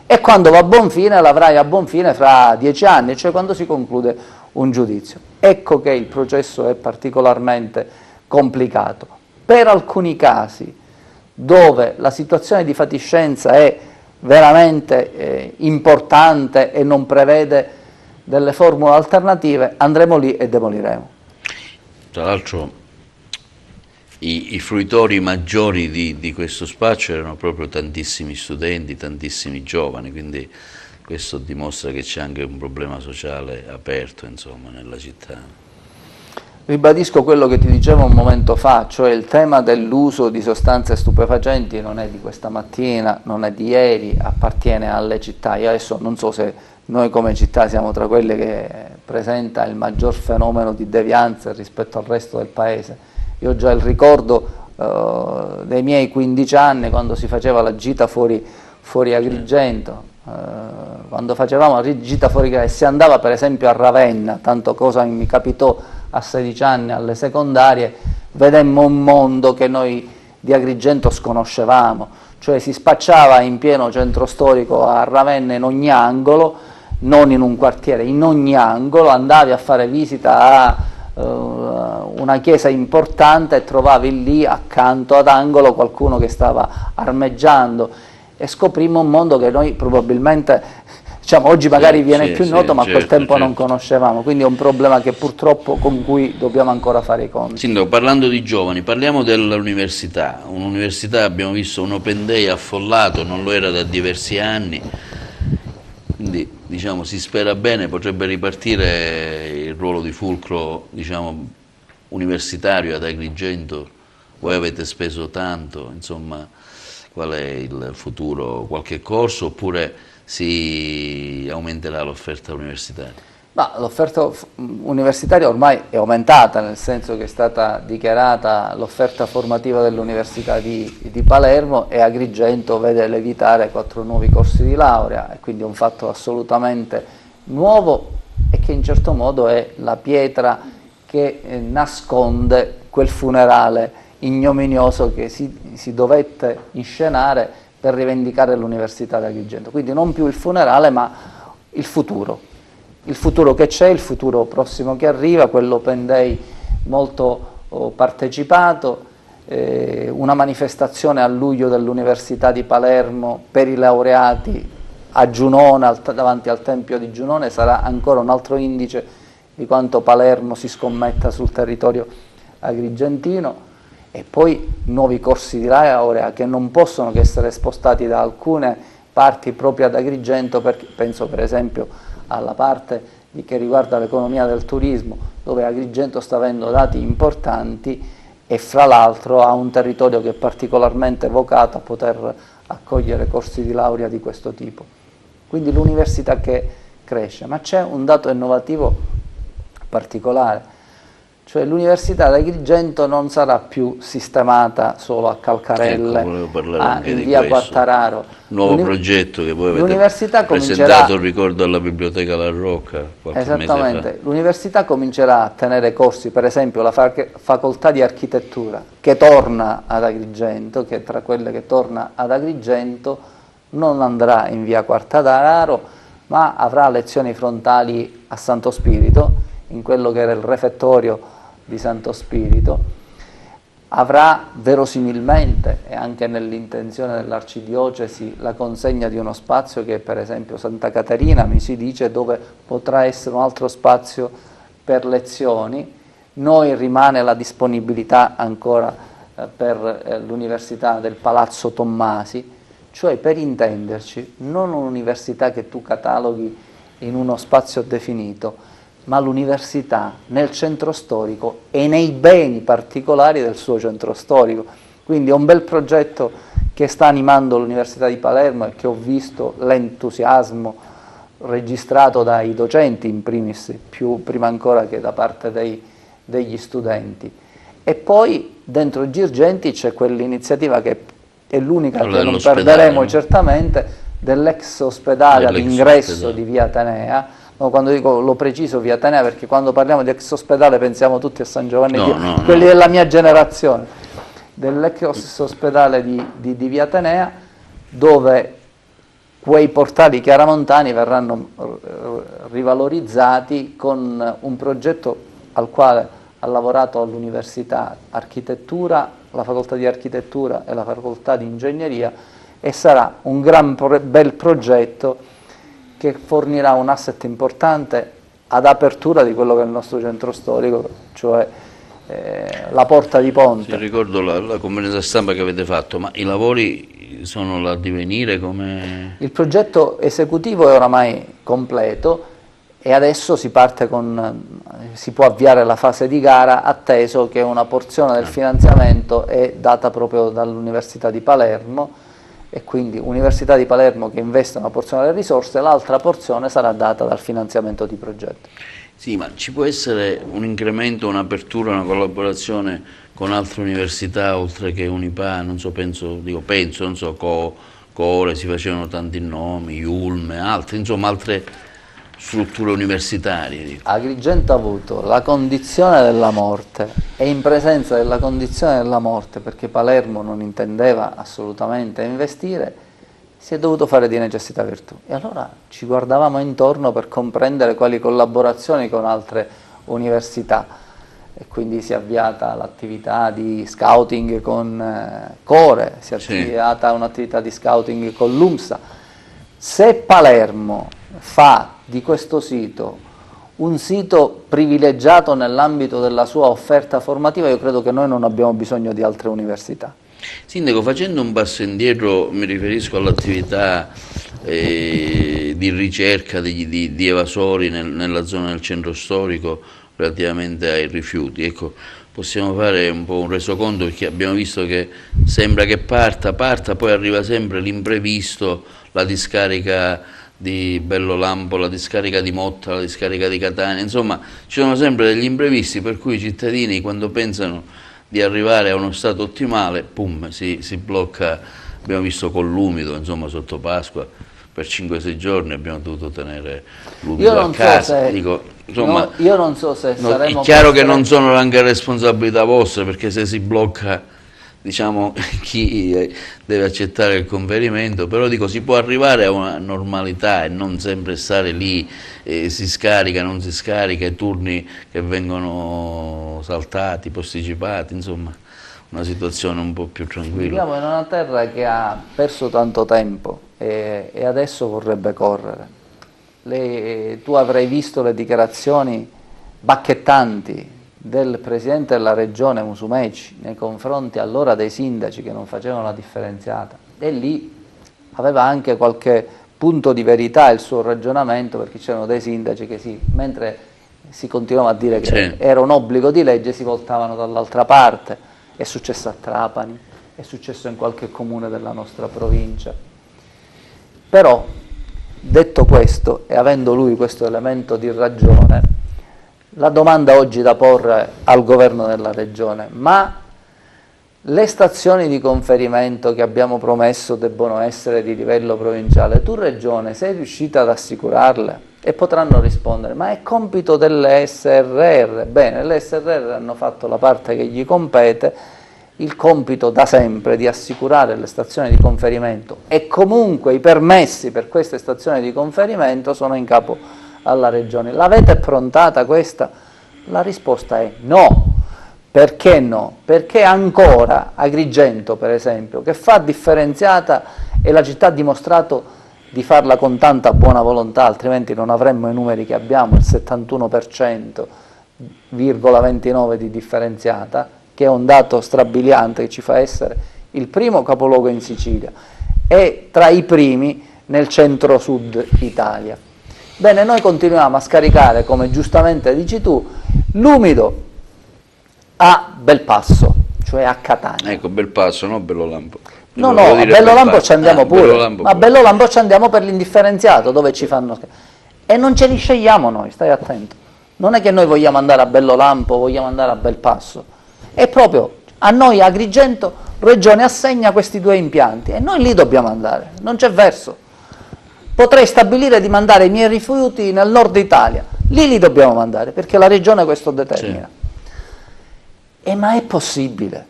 [SPEAKER 2] e quando va a buon fine l'avrai a buon fine fra 10 anni, cioè quando si conclude un giudizio. Ecco che il processo è particolarmente complicato. Per alcuni casi dove la situazione di fatiscenza è veramente importante e non prevede delle formule alternative, andremo lì e demoliremo.
[SPEAKER 1] Tra l'altro i fruitori maggiori di questo spaccio erano proprio tantissimi studenti, tantissimi giovani, quindi questo dimostra che c'è anche un problema sociale aperto, insomma, nella città.
[SPEAKER 2] Ribadisco quello che ti dicevo un momento fa, cioè il tema dell'uso di sostanze stupefacenti non è di questa mattina, non è di ieri, appartiene alle città. Io adesso non so se noi come città siamo tra quelle che presenta il maggior fenomeno di devianza rispetto al resto del paese. Io ho già il ricordo dei miei 15 anni, quando si faceva la gita fuori Agrigento, quando facevamo la gita fuori e si andava per esempio a Ravenna, tanto cosa mi capitò a 16 anni alle secondarie, vedemmo un mondo che noi di Agrigento sconoscevamo, cioè si spacciava in pieno centro storico a Ravenna in ogni angolo, non in un quartiere, in ogni angolo, andavi a fare visita a una chiesa importante e trovavi lì accanto ad angolo qualcuno che stava armeggiando, e scoprimmo un mondo che noi probabilmente, diciamo, oggi magari viene più noto, ma a quel tempo non conoscevamo, quindi è un problema che purtroppo con cui dobbiamo ancora fare i conti.
[SPEAKER 1] Sindaco, parlando di giovani, parliamo dell'università. Un'università, abbiamo visto un open day affollato, non lo era da diversi anni, quindi diciamo si spera bene, potrebbe ripartire il ruolo di fulcro, diciamo, universitario ad Agrigento. Voi avete speso tanto, insomma, qual è il futuro? Qualche corso oppure si aumenterà l'offerta universitaria?
[SPEAKER 2] L'offerta universitaria ormai è aumentata, nel senso che è stata dichiarata l'offerta formativa dell'Università di Palermo, e Agrigento vede levitare 4 nuovi corsi di laurea, e quindi è un fatto assolutamente nuovo e che in certo modo è la pietra che nasconde quel funerale ignominioso che si dovette inscenare per rivendicare l'Università di Agrigento. Quindi non più il funerale, ma il futuro. Il futuro che c'è, il futuro prossimo che arriva, quell'open day molto partecipato, una manifestazione a luglio dell'Università di Palermo per i laureati a Giunone, davanti al Tempio di Giunone, sarà ancora un altro indice di quanto Palermo si scommetta sul territorio agrigentino, e poi nuovi corsi di laurea che non possono che essere spostati da alcune parti proprio ad Agrigento, perché penso per esempio alla parte che riguarda l'economia del turismo, dove Agrigento sta avendo dati importanti e fra l'altro ha un territorio che è particolarmente vocato a poter accogliere corsi di laurea di questo tipo. Quindi l'università che cresce, ma c'è un dato innovativo particolare, cioè l'Università di Agrigento non sarà più sistemata solo a Calcarelle, in via Quartararo.
[SPEAKER 1] Nuovo progetto che voi avete presentato, ricordo, alla Biblioteca La Rocca qualche mese fa.
[SPEAKER 2] Esattamente, l'università comincerà a tenere corsi, per esempio la facoltà di architettura, che torna ad Agrigento, che tra quelle che torna ad Agrigento non andrà in via Quartararo, ma avrà lezioni frontali a Santo Spirito, in quello che era il refettorio di Santo Spirito, avrà verosimilmente, e anche nell'intenzione dell'arcidiocesi, la consegna di uno spazio che è per esempio Santa Caterina, mi si dice, dove potrà essere un altro spazio per lezioni. Noi rimane la disponibilità ancora per l'Università del Palazzo Tommasi, cioè, per intenderci, non un'università che tu cataloghi in uno spazio definito, ma l'università nel centro storico e nei beni particolari del suo centro storico. Quindi è un bel progetto che sta animando l'Università di Palermo e che ho visto l'entusiasmo registrato dai docenti in primis, prima ancora che da parte degli studenti. E poi dentro Girgenti c'è quell'iniziativa che è l'unica che non perderemo certamente, dell'ex ospedale all'ingresso di via Atenea. No, quando dico, lo preciso, via Atenea, perché quando parliamo di ex ospedale pensiamo tutti a San Giovanni, quelli della mia generazione, dell'ex ospedale di via Atenea, dove quei portali chiaramontani verranno rivalorizzati con un progetto al quale ha lavorato all'università architettura, la facoltà di architettura e la facoltà di ingegneria, e sarà un bel progetto che fornirà un asset importante ad apertura di quello che è il nostro centro storico, cioè la Porta di Ponte.
[SPEAKER 1] Sì, ricordo la conferenza stampa che avete fatto, ma i lavori sono là a divenire come...
[SPEAKER 2] Il progetto esecutivo è oramai completo e adesso si può avviare la fase di gara, atteso che una porzione del finanziamento è data proprio dall'Università di Palermo, e quindi Università di Palermo che investe una porzione delle risorse, l'altra porzione sarà data dal finanziamento di progetto.
[SPEAKER 1] Sì, ma ci può essere un incremento, un'apertura, una collaborazione con altre università oltre che Unipà, non so, penso, non so, Core, si facevano tanti nomi, Iulme, altri, insomma altre strutture universitarie. Dico.
[SPEAKER 2] Agrigento ha avuto la condizione della morte, e in presenza della condizione della morte, perché Palermo non intendeva assolutamente investire, si è dovuto fare di necessità virtù. E allora ci guardavamo intorno per comprendere quali collaborazioni con altre università, e quindi si è avviata l'attività di scouting con Core, si è avviata un'attività di scouting con l'UMSA. Se Palermo fa di questo sito un sito privilegiato nell'ambito della sua offerta formativa, io credo che noi non abbiamo bisogno di altre università.
[SPEAKER 1] Sindaco, facendo un passo indietro, mi riferisco all'attività di ricerca di evasori nella zona del centro storico relativamente ai rifiuti. Ecco, possiamo fare un po' un resoconto, perché abbiamo visto che sembra che parta, poi arriva sempre l'imprevisto, la discarica di Bellolampo, la discarica di Motta, la discarica di Catania, insomma ci sono sempre degli imprevisti per cui i cittadini, quando pensano di arrivare a uno stato ottimale, pum, si blocca. Abbiamo visto con l'umido, insomma, sotto Pasqua per 5-6 giorni abbiamo dovuto tenere l'umido a casa. Io
[SPEAKER 2] non so se saremo...
[SPEAKER 1] È chiaro che non sono anche responsabilità vostre, perché se si blocca, diciamo, chi deve accettare il conferimento, però dico, si può arrivare a una normalità e non sempre stare lì, si scarica, non si scarica, i turni che vengono saltati, posticipati, insomma una situazione un po' più tranquilla.
[SPEAKER 2] Viviamo in una terra che ha perso tanto tempo e adesso vorrebbe correre. Tu avrai visto le dichiarazioni bacchettanti del Presidente della Regione Musumeci nei confronti allora dei sindaci che non facevano la differenziata, e lì aveva anche qualche punto di verità il suo ragionamento, perché c'erano dei sindaci che mentre si continuava a dire che era un obbligo di legge, si voltavano dall'altra parte. È successo a Trapani, è successo in qualche comune della nostra provincia. Però, detto questo, e avendo lui questo elemento di ragione, la domanda oggi da porre al governo della regione: ma le stazioni di conferimento che abbiamo promesso debbono essere di livello provinciale, tu regione sei riuscita ad assicurarle? E potranno rispondere: ma è compito delle SRR. Bene, le SRR hanno fatto la parte che gli compete, il compito da sempre di assicurare le stazioni di conferimento, e comunque i permessi per queste stazioni di conferimento sono in capo alla regione. L'avete prontata questa? La risposta è no. Perché no? Perché ancora Agrigento, per esempio, che fa differenziata, e la città ha dimostrato di farla con tanta buona volontà, altrimenti non avremmo i numeri che abbiamo, il 71,29% di differenziata, che è un dato strabiliante che ci fa essere il primo capoluogo in Sicilia e tra i primi nel centro-sud Italia. Bene, noi continuiamo a scaricare, come giustamente dici tu, l'umido a Belpasso, cioè a Catania.
[SPEAKER 1] Ecco, Belpasso, no Bellolampo.
[SPEAKER 2] No, a Bellolampo ci andiamo pure, ma a Bellolampo ci andiamo per l'indifferenziato, dove ci fanno... E non ce li scegliamo noi, stai attento. Non è che noi vogliamo andare a Bellolampo o vogliamo andare a Belpasso, è proprio a noi Agrigento, Regione assegna questi due impianti e noi lì dobbiamo andare, non c'è verso. Potrei stabilire di mandare i miei rifiuti nel nord Italia, lì li dobbiamo mandare, perché la Regione questo determina. Ma è possibile,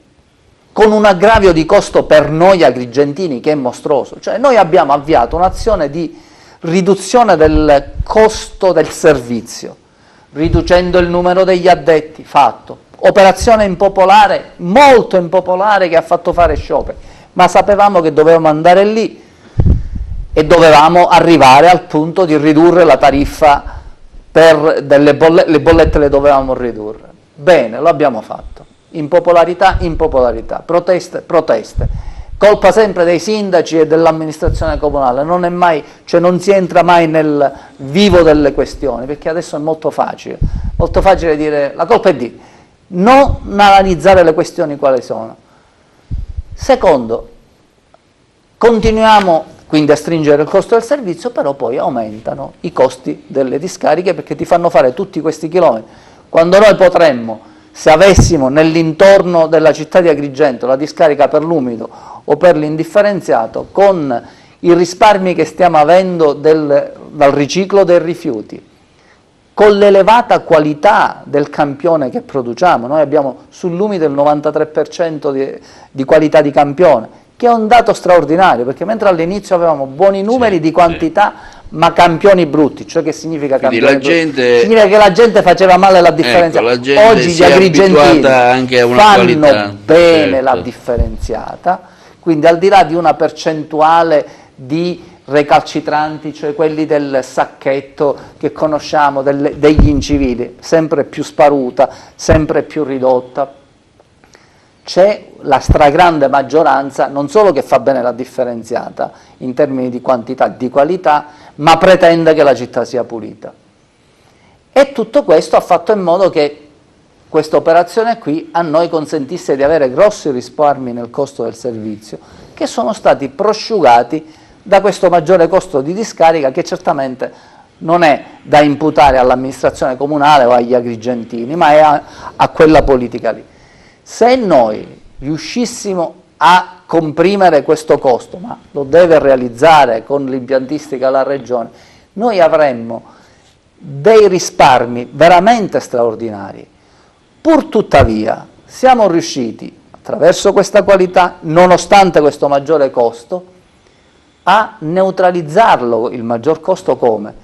[SPEAKER 2] con un aggravio di costo per noi agrigentini che è mostruoso. Cioè noi abbiamo avviato un'azione di riduzione del costo del servizio, riducendo il numero degli addetti, fatto. Operazione impopolare, molto impopolare, che ha fatto fare scioperi, ma sapevamo che dovevamo andare lì e dovevamo arrivare al punto di ridurre la tariffa per le bollette le dovevamo ridurre. Bene, lo abbiamo fatto. Impopolarità, impopolarità, proteste, proteste. Colpa sempre dei sindaci e dell'amministrazione comunale, non è mai, cioè non si entra mai nel vivo delle questioni, perché adesso è molto facile dire la colpa è di, non analizzare le questioni quali sono. Secondo, continuiamo quindi a stringere il costo del servizio, però poi aumentano i costi delle discariche, perché ti fanno fare tutti questi chilometri, quando noi potremmo, se avessimo nell'intorno della città di Agrigento la discarica per l'umido o per l'indifferenziato, con i risparmi che stiamo avendo dal riciclo dei rifiuti, con l'elevata qualità del campione che produciamo, noi abbiamo sull'umido il 93% di qualità di campione, che è un dato straordinario, perché mentre all'inizio avevamo buoni numeri di quantità, ma campioni brutti, cioè che significa campioni brutti? Significa che la gente faceva male la differenziata.
[SPEAKER 1] Ecco, oggi gli agrigentini anche a una
[SPEAKER 2] fanno
[SPEAKER 1] qualità,
[SPEAKER 2] bene la differenziata, quindi al di là di una percentuale di recalcitranti, cioè quelli del sacchetto che conosciamo, degli incivili, sempre più sparuta, sempre più ridotta, c'è la stragrande maggioranza non solo che fa bene la differenziata in termini di quantità e di qualità, ma pretende che la città sia pulita. E tutto questo ha fatto in modo che questa operazione qui a noi consentisse di avere grossi risparmi nel costo del servizio, che sono stati prosciugati da questo maggiore costo di discarica, che certamente non è da imputare all'amministrazione comunale o agli agrigentini, ma è a quella politica lì. Se noi riuscissimo a comprimere questo costo, ma lo deve realizzare con l'impiantistica la Regione, noi avremmo dei risparmi veramente straordinari. Pur tuttavia siamo riusciti, attraverso questa qualità, nonostante questo maggiore costo, a neutralizzarlo, il maggior costo come?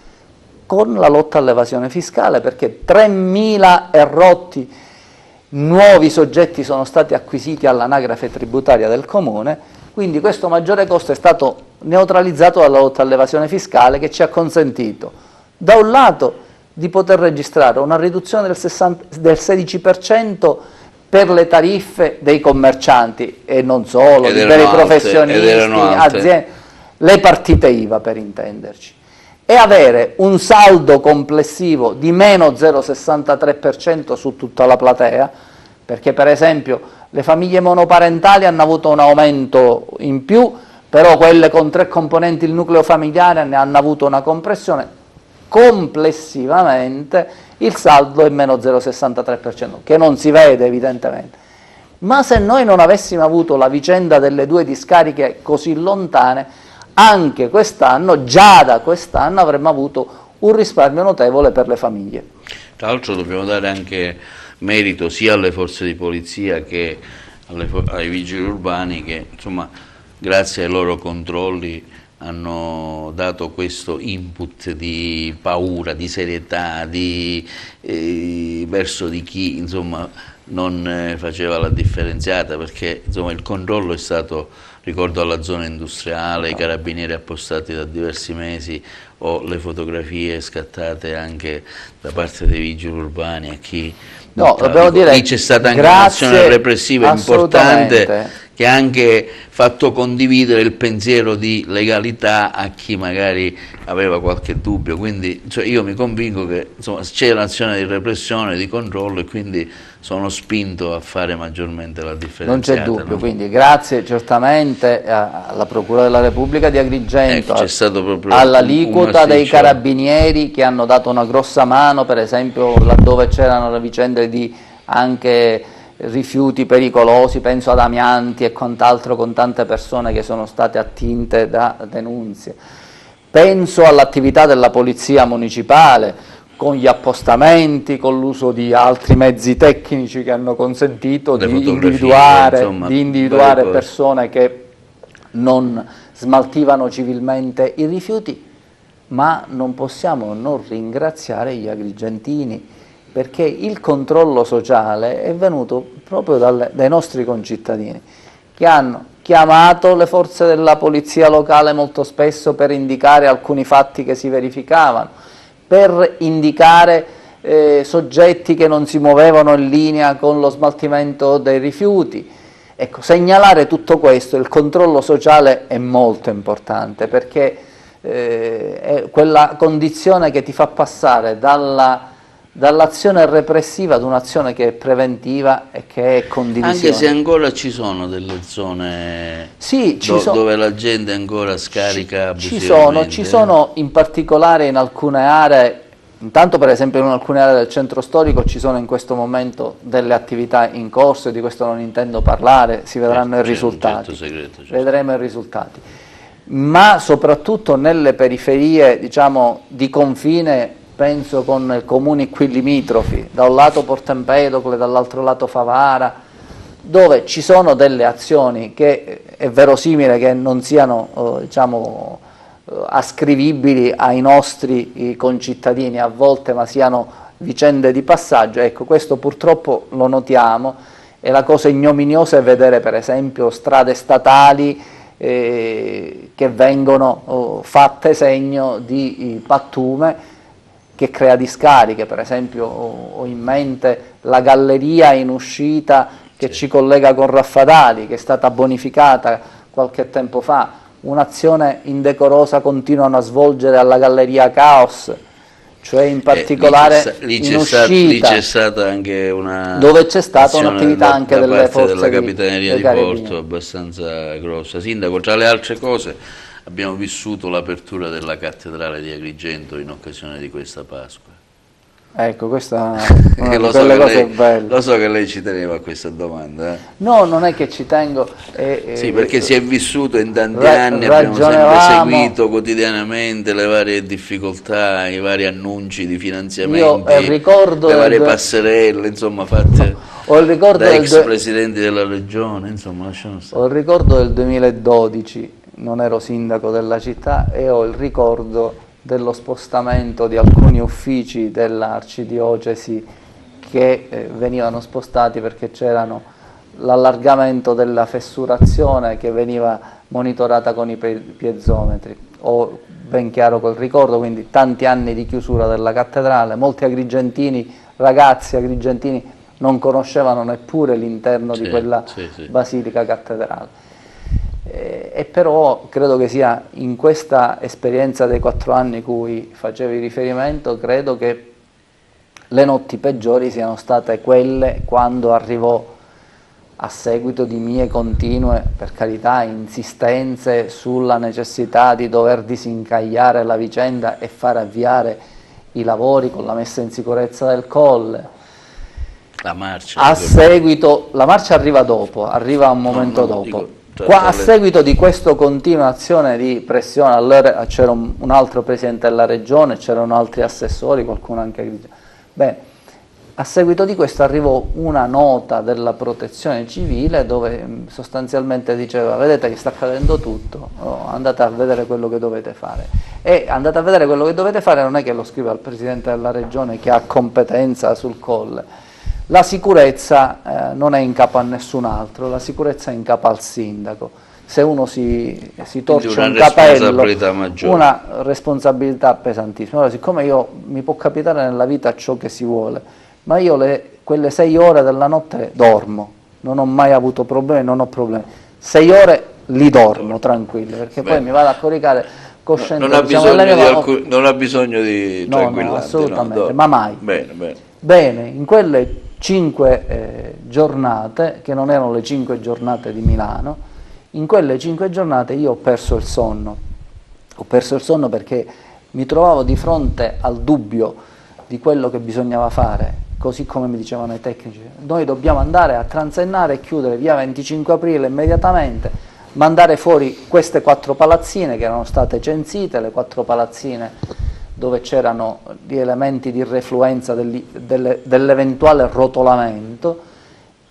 [SPEAKER 2] Con la lotta all'evasione fiscale, perché 3.000 e rotti nuovi soggetti sono stati acquisiti all'anagrafe tributaria del Comune, quindi questo maggiore costo è stato neutralizzato dalla lotta all'evasione fiscale, che ci ha consentito, da un lato, di poter registrare una riduzione del 16% per le tariffe dei commercianti e non solo, per i professionisti, aziende, le partite IVA per intenderci, e avere un saldo complessivo di meno 0,63% su tutta la platea, perché per esempio le famiglie monoparentali hanno avuto un aumento in più, però quelle con 3 componenti il nucleo familiare ne hanno avuto una compressione. Complessivamente il saldo è meno 0,63%, che non si vede evidentemente. Ma se noi non avessimo avuto la vicenda delle 2 discariche così lontane, anche quest'anno, già da quest'anno, avremmo avuto un risparmio notevole per le famiglie.
[SPEAKER 1] Tra l'altro dobbiamo dare anche merito sia alle forze di polizia che ai vigili urbani che, insomma, grazie ai loro controlli hanno dato questo input di paura, di serietà, verso di chi, insomma, non faceva la differenziata, perché, insomma, il controllo è stato, ricordo, alla zona industriale, i carabinieri appostati da diversi mesi, o le fotografie scattate anche da parte dei vigili urbani a chi...
[SPEAKER 2] No, dobbiamo dire,
[SPEAKER 1] lì c'è stata anche un'azione repressiva importante che ha anche fatto condividere il pensiero di legalità a chi magari aveva qualche dubbio, quindi io mi convinco che c'è un'azione di repressione, di controllo, e quindi sono spinto a fare maggiormente la differenza.
[SPEAKER 2] Non c'è dubbio, no? Quindi grazie certamente alla Procura della Repubblica di Agrigento, all'aliquota dei carabinieri che hanno dato una grossa mano, per esempio laddove c'erano le vicende di anche rifiuti pericolosi, penso ad amianti e quant'altro, con tante persone che sono state attinte da denunzie. Penso all'attività della polizia municipale, con gli appostamenti, con l'uso di altri mezzi tecnici che hanno consentito di individuare persone che non smaltivano civilmente i rifiuti, ma non possiamo non ringraziare gli agrigentini, perché il controllo sociale è venuto proprio dai nostri concittadini, che hanno chiamato le forze della polizia locale molto spesso per indicare alcuni fatti che si verificavano, per indicare soggetti che non si muovevano in linea con lo smaltimento dei rifiuti. Ecco, segnalare tutto questo, il controllo sociale è molto importante, perché è quella condizione che ti fa passare dall'azione repressiva ad un'azione che è preventiva e che è condivisione.
[SPEAKER 1] Anche se ancora ci sono delle zone dove la gente ancora scarica abusivamente.
[SPEAKER 2] Ci sono in particolare in alcune aree, intanto per esempio in alcune aree del centro storico ci sono in questo momento delle attività in corso, e di questo non intendo parlare, si vedranno i risultati, vedremo i risultati. Ma soprattutto nelle periferie, diciamo, di confine, penso con comuni qui limitrofi, da un lato Porto Empedocle, dall'altro lato Favara, dove ci sono delle azioni che è verosimile che non siano ascrivibili ai nostri concittadini a volte, ma siano vicende di passaggio. Ecco, questo purtroppo lo notiamo, e la cosa ignominiosa è vedere per esempio strade statali che vengono fatte segno di pattume, che crea discariche. Per esempio ho in mente la galleria in uscita che ci collega con Raffadali, che è stata bonificata qualche tempo fa. Un'azione indecorosa continuano a svolgere alla galleria Caos, cioè in particolare in uscita,
[SPEAKER 1] lì c'è stata anche una
[SPEAKER 2] dove c'è stata un'attività anche delle forze
[SPEAKER 1] della Capitaneria di Porto abbastanza grossa. Sindaco, tra le altre cose abbiamo vissuto l'apertura della cattedrale di Agrigento in occasione di questa Pasqua.
[SPEAKER 2] Ecco, questa è una di quelle cose belle.
[SPEAKER 1] Lo so che lei ci teneva a questa domanda.
[SPEAKER 2] No, non è che ci tengo.
[SPEAKER 1] Sì, perché si è vissuto in tanti anni, abbiamo sempre seguito quotidianamente le varie difficoltà, i vari annunci di finanziamenti, le varie passerelle, insomma, fatte da ex presidenti della regione, insomma, lasciamo stare.
[SPEAKER 2] Ho il ricordo del 2012, non ero sindaco della città, e ho il ricordo dello spostamento di alcuni uffici dell'arcidiocesi che venivano spostati perché c'erano l'allargamento della fessurazione che veniva monitorata con i piezometri. Ho ben chiaro quel ricordo, quindi tanti anni di chiusura della cattedrale, molti agrigentini, ragazzi agrigentini, non conoscevano neppure l'interno di quella basilica cattedrale. E però credo che sia in questa esperienza dei 4 anni cui facevi riferimento, credo che le notti peggiori siano state quelle quando arrivò, a seguito di mie continue, per carità, insistenze sulla necessità di dover disincagliare la vicenda e far avviare i lavori con la messa in sicurezza del colle.
[SPEAKER 1] La marcia.
[SPEAKER 2] La marcia arriva dopo, arriva un momento dopo. A seguito di questa continuazione di pressione, allora c'era un altro presidente della regione, c'erano altri assessori, qualcuno anche. Bene, a seguito di questo arrivò una nota della protezione civile dove sostanzialmente diceva: vedete che sta accadendo tutto, andate a vedere quello che dovete fare. E andate a vedere quello che dovete fare non è che lo scrive al presidente della regione che ha competenza sul colle. La sicurezza non è in capo a nessun altro, la sicurezza è in capo al sindaco. Se uno si torce un capello, una responsabilità pesantissima. Allora, siccome mi può capitare nella vita ciò che si vuole, ma io quelle 6 ore della notte dormo, non ho mai avuto problemi, non ho problemi. 6 ore li dormo tranquillo, perché poi mi vado a coricare coscienza.
[SPEAKER 1] Non ha bisogno di tranquillante.
[SPEAKER 2] No, assolutamente, ma mai.
[SPEAKER 1] Bene.
[SPEAKER 2] Bene, in quelle 5 giornate, che non erano le 5 giornate di Milano, in quelle 5 giornate io ho perso il sonno. Ho perso il sonno perché mi trovavo di fronte al dubbio di quello che bisognava fare, così come mi dicevano i tecnici. Noi dobbiamo andare a transennare e chiudere via 25 aprile immediatamente, mandare fuori queste 4 palazzine che erano state censite, le 4 palazzine dove c'erano gli elementi di refluenza dell'eventuale rotolamento,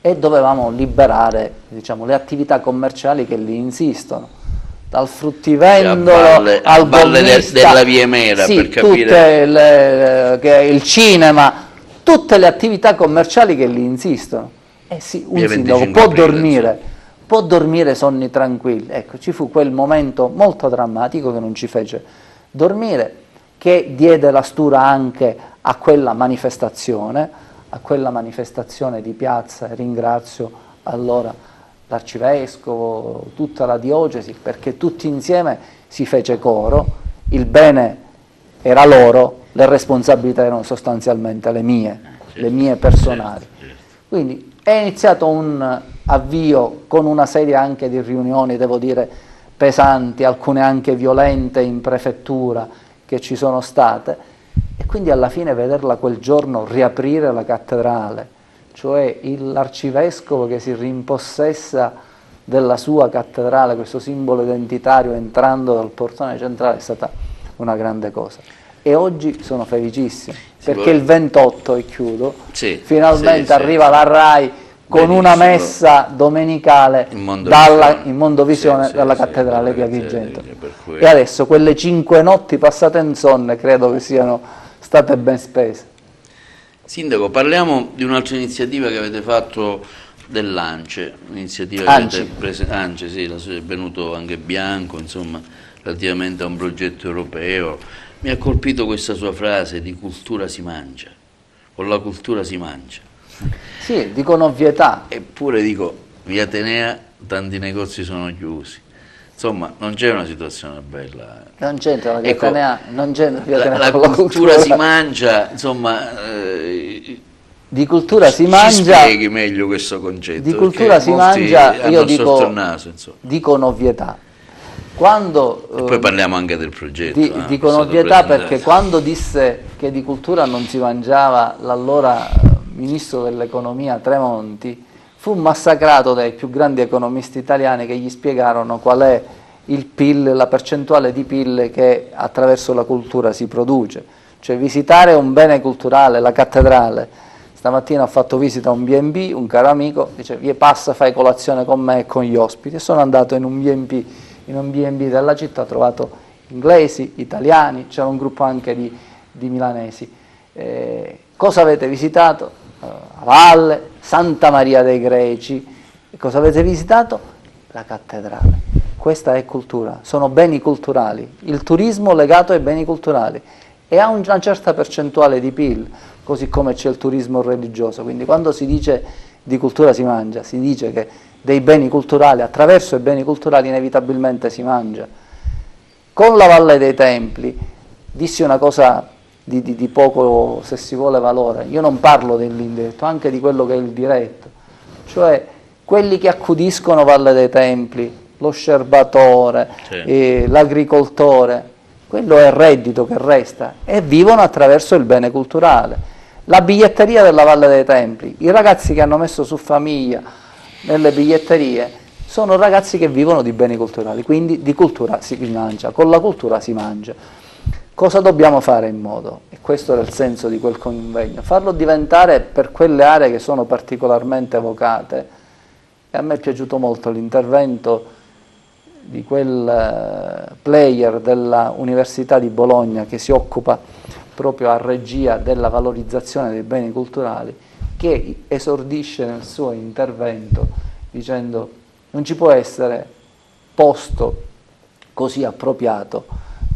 [SPEAKER 2] e dovevamo liberare, diciamo, le attività commerciali che lì insistono, dal fruttivendolo al gommista,
[SPEAKER 1] della Via Emera,
[SPEAKER 2] sì,
[SPEAKER 1] per capire
[SPEAKER 2] il cinema, tutte le attività commerciali che lì insistono. Sì, un sindaco può dormire sonni tranquilli. Ecco, ci fu quel momento molto drammatico che non ci fece dormire, che diede la stura anche a quella manifestazione di piazza. Ringrazio allora l'arcivescovo, tutta la diocesi, perché tutti insieme si fece coro, il bene era loro, le responsabilità erano sostanzialmente le mie personali. Quindi è iniziato un avvio con una serie anche di riunioni, devo dire, pesanti, alcune anche violente in prefettura, che ci sono state, e quindi alla fine vederla quel giorno riaprire la cattedrale, cioè l'arcivescovo che si rimpossessa della sua cattedrale, questo simbolo identitario, entrando dal portone centrale, è stata una grande cosa. E oggi sono felicissimo, perché il 28, e chiudo, finalmente arriva la RAI con una messa domenicale in Mondovisione dalla cattedrale di Agrigento. E adesso quelle 5 notti passate insonne credo che siano state ben spese.
[SPEAKER 1] Sindaco, parliamo di un'altra iniziativa che avete fatto dell'ANCE, un'iniziativa che avete preso, ANCE, sì, è venuto anche Bianco, insomma, relativamente a un progetto europeo. Mi ha colpito questa sua frase: di cultura si mangia, con la cultura si mangia.
[SPEAKER 2] Sì, dicono ovvietà.
[SPEAKER 1] Eppure dico, via Atenea tanti negozi sono chiusi. Insomma, non c'è una situazione bella.
[SPEAKER 2] Non c'entra la via Atenea, non c'entra via Atenea
[SPEAKER 1] la
[SPEAKER 2] con la
[SPEAKER 1] cultura si mangia, insomma.
[SPEAKER 2] Di cultura si mangia.
[SPEAKER 1] Ci spieghi meglio questo concetto.
[SPEAKER 2] Di cultura si mangia, io dicono ovvietà. Quando,
[SPEAKER 1] e poi parliamo anche del progetto.
[SPEAKER 2] Dicono ovvietà perché quando disse che di cultura non si mangiava l'allora ministro dell'economia Tremonti, fu massacrato dai più grandi economisti italiani che gli spiegarono qual è il PIL, la percentuale di PIL che attraverso la cultura si produce. Cioè visitare un bene culturale, la cattedrale. Stamattina ho fatto visita a un B&B, un caro amico, dice: passa, fai colazione con me e con gli ospiti. E sono andato in un B&B della città, ho trovato inglesi, italiani, c'era un gruppo anche di milanesi. Cosa avete visitato? A Valle, Santa Maria dei Greci, E cosa avete visitato? La cattedrale. Questa è cultura, sono beni culturali, il turismo legato ai beni culturali e ha una certa percentuale di PIL, così come c'è il turismo religioso. Quindi quando si dice di cultura si mangia, si dice che dei beni culturali, attraverso i beni culturali inevitabilmente si mangia. Con la Valle dei Templi dissi una cosa di poco, se si vuole, valore. Io non parlo dell'indiretto, anche di quello che è il diretto, cioè quelli che accudiscono Valle dei Templi, lo scerbatore, sì, l'agricoltore, quello è il reddito che resta e vivono attraverso il bene culturale. La biglietteria della Valle dei Templi, i ragazzi che hanno messo su famiglia nelle biglietterie sono ragazzi che vivono di beni culturali, quindi di cultura si mangia, con la cultura si mangia. Cosa dobbiamo fare in modo? E questo era il senso di quel convegno, farlo diventare per quelle aree che sono particolarmente evocate. E a me è piaciuto molto l'intervento di quel player della Università di Bologna che si occupa proprio a regia della valorizzazione dei beni culturali, che esordisce nel suo intervento dicendo: non ci può essere posto così appropriato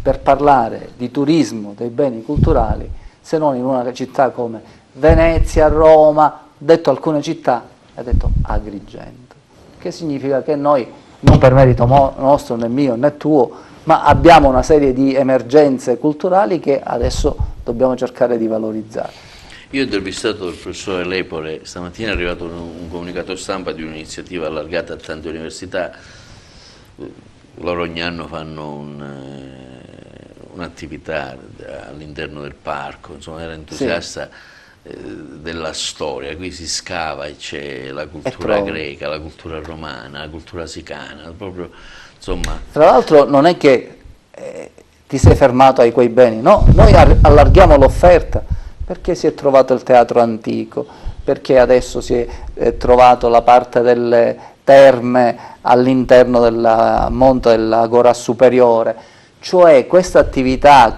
[SPEAKER 2] per parlare di turismo dei beni culturali se non in una città come Venezia, Roma, detto alcune città, ha detto Agrigento, che significa che noi, non per merito nostro, né mio né tuo, ma abbiamo una serie di emergenze culturali che adesso dobbiamo cercare di valorizzare.
[SPEAKER 1] Io ho intervistato il professore Lepore, stamattina è arrivato un comunicato stampa di un'iniziativa allargata a tante università, loro ogni anno fanno un'attività all'interno del parco, insomma era entusiasta, sì, della storia, qui si scava e c'è la cultura greca, la cultura romana, la cultura sicana, proprio, insomma.
[SPEAKER 2] Tra l'altro non è che ti sei fermato ai quei beni, no, noi allarghiamo l'offerta perché si è trovato il teatro antico, perché adesso si è trovato la parte delle terme all'interno del monte dell'Agora Superiore, cioè questa attività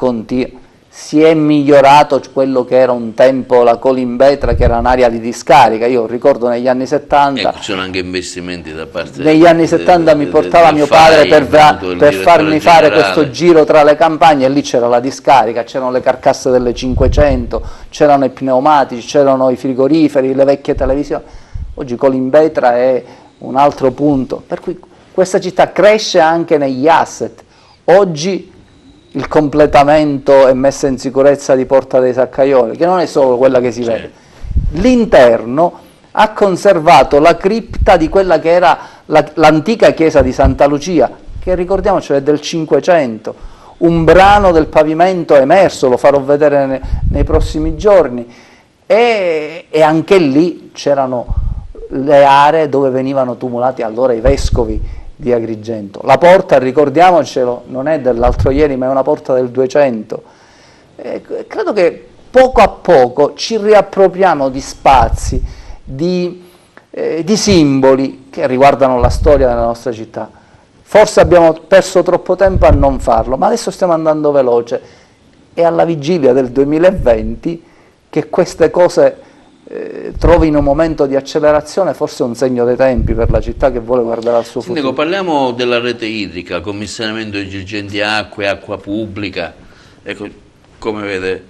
[SPEAKER 2] si è migliorato quello che era un tempo la Colimbetra, che era un'area di discarica. Io ricordo negli anni 70,
[SPEAKER 1] ecco, ci sono anche investimenti da parte
[SPEAKER 2] negli anni 70 mi portava mio padre per farmi fare questo giro tra le campagne e lì c'era la discarica, c'erano le carcasse delle 500, c'erano i pneumatici, c'erano i frigoriferi, le vecchie televisioni. Oggi Colimbetra è un altro punto, per cui questa città cresce anche negli asset. Oggi il completamento e messa in sicurezza di Porta dei Saccaioli, che non è solo quella che si vede, l'interno ha conservato la cripta di quella che era l'antica chiesa di Santa Lucia, che ricordiamoci è del 500, un brano del pavimento è emerso, lo farò vedere nei prossimi giorni, e anche lì c'erano le aree dove venivano tumulati allora i vescovi di Agrigento. La porta, ricordiamocelo, non è dell'altro ieri, ma è una porta del 200. Credo che poco a poco ci riappropriamo di spazi, di simboli che riguardano la storia della nostra città. Forse abbiamo perso troppo tempo a non farlo, ma adesso stiamo andando veloce. È alla vigilia del 2020 che queste cose trovino un momento di accelerazione, forse un segno dei tempi per la città che vuole guardare al suo futuro.
[SPEAKER 1] Parliamo della rete idrica, commissariamento di girgenti acque, acqua pubblica, ecco, come vede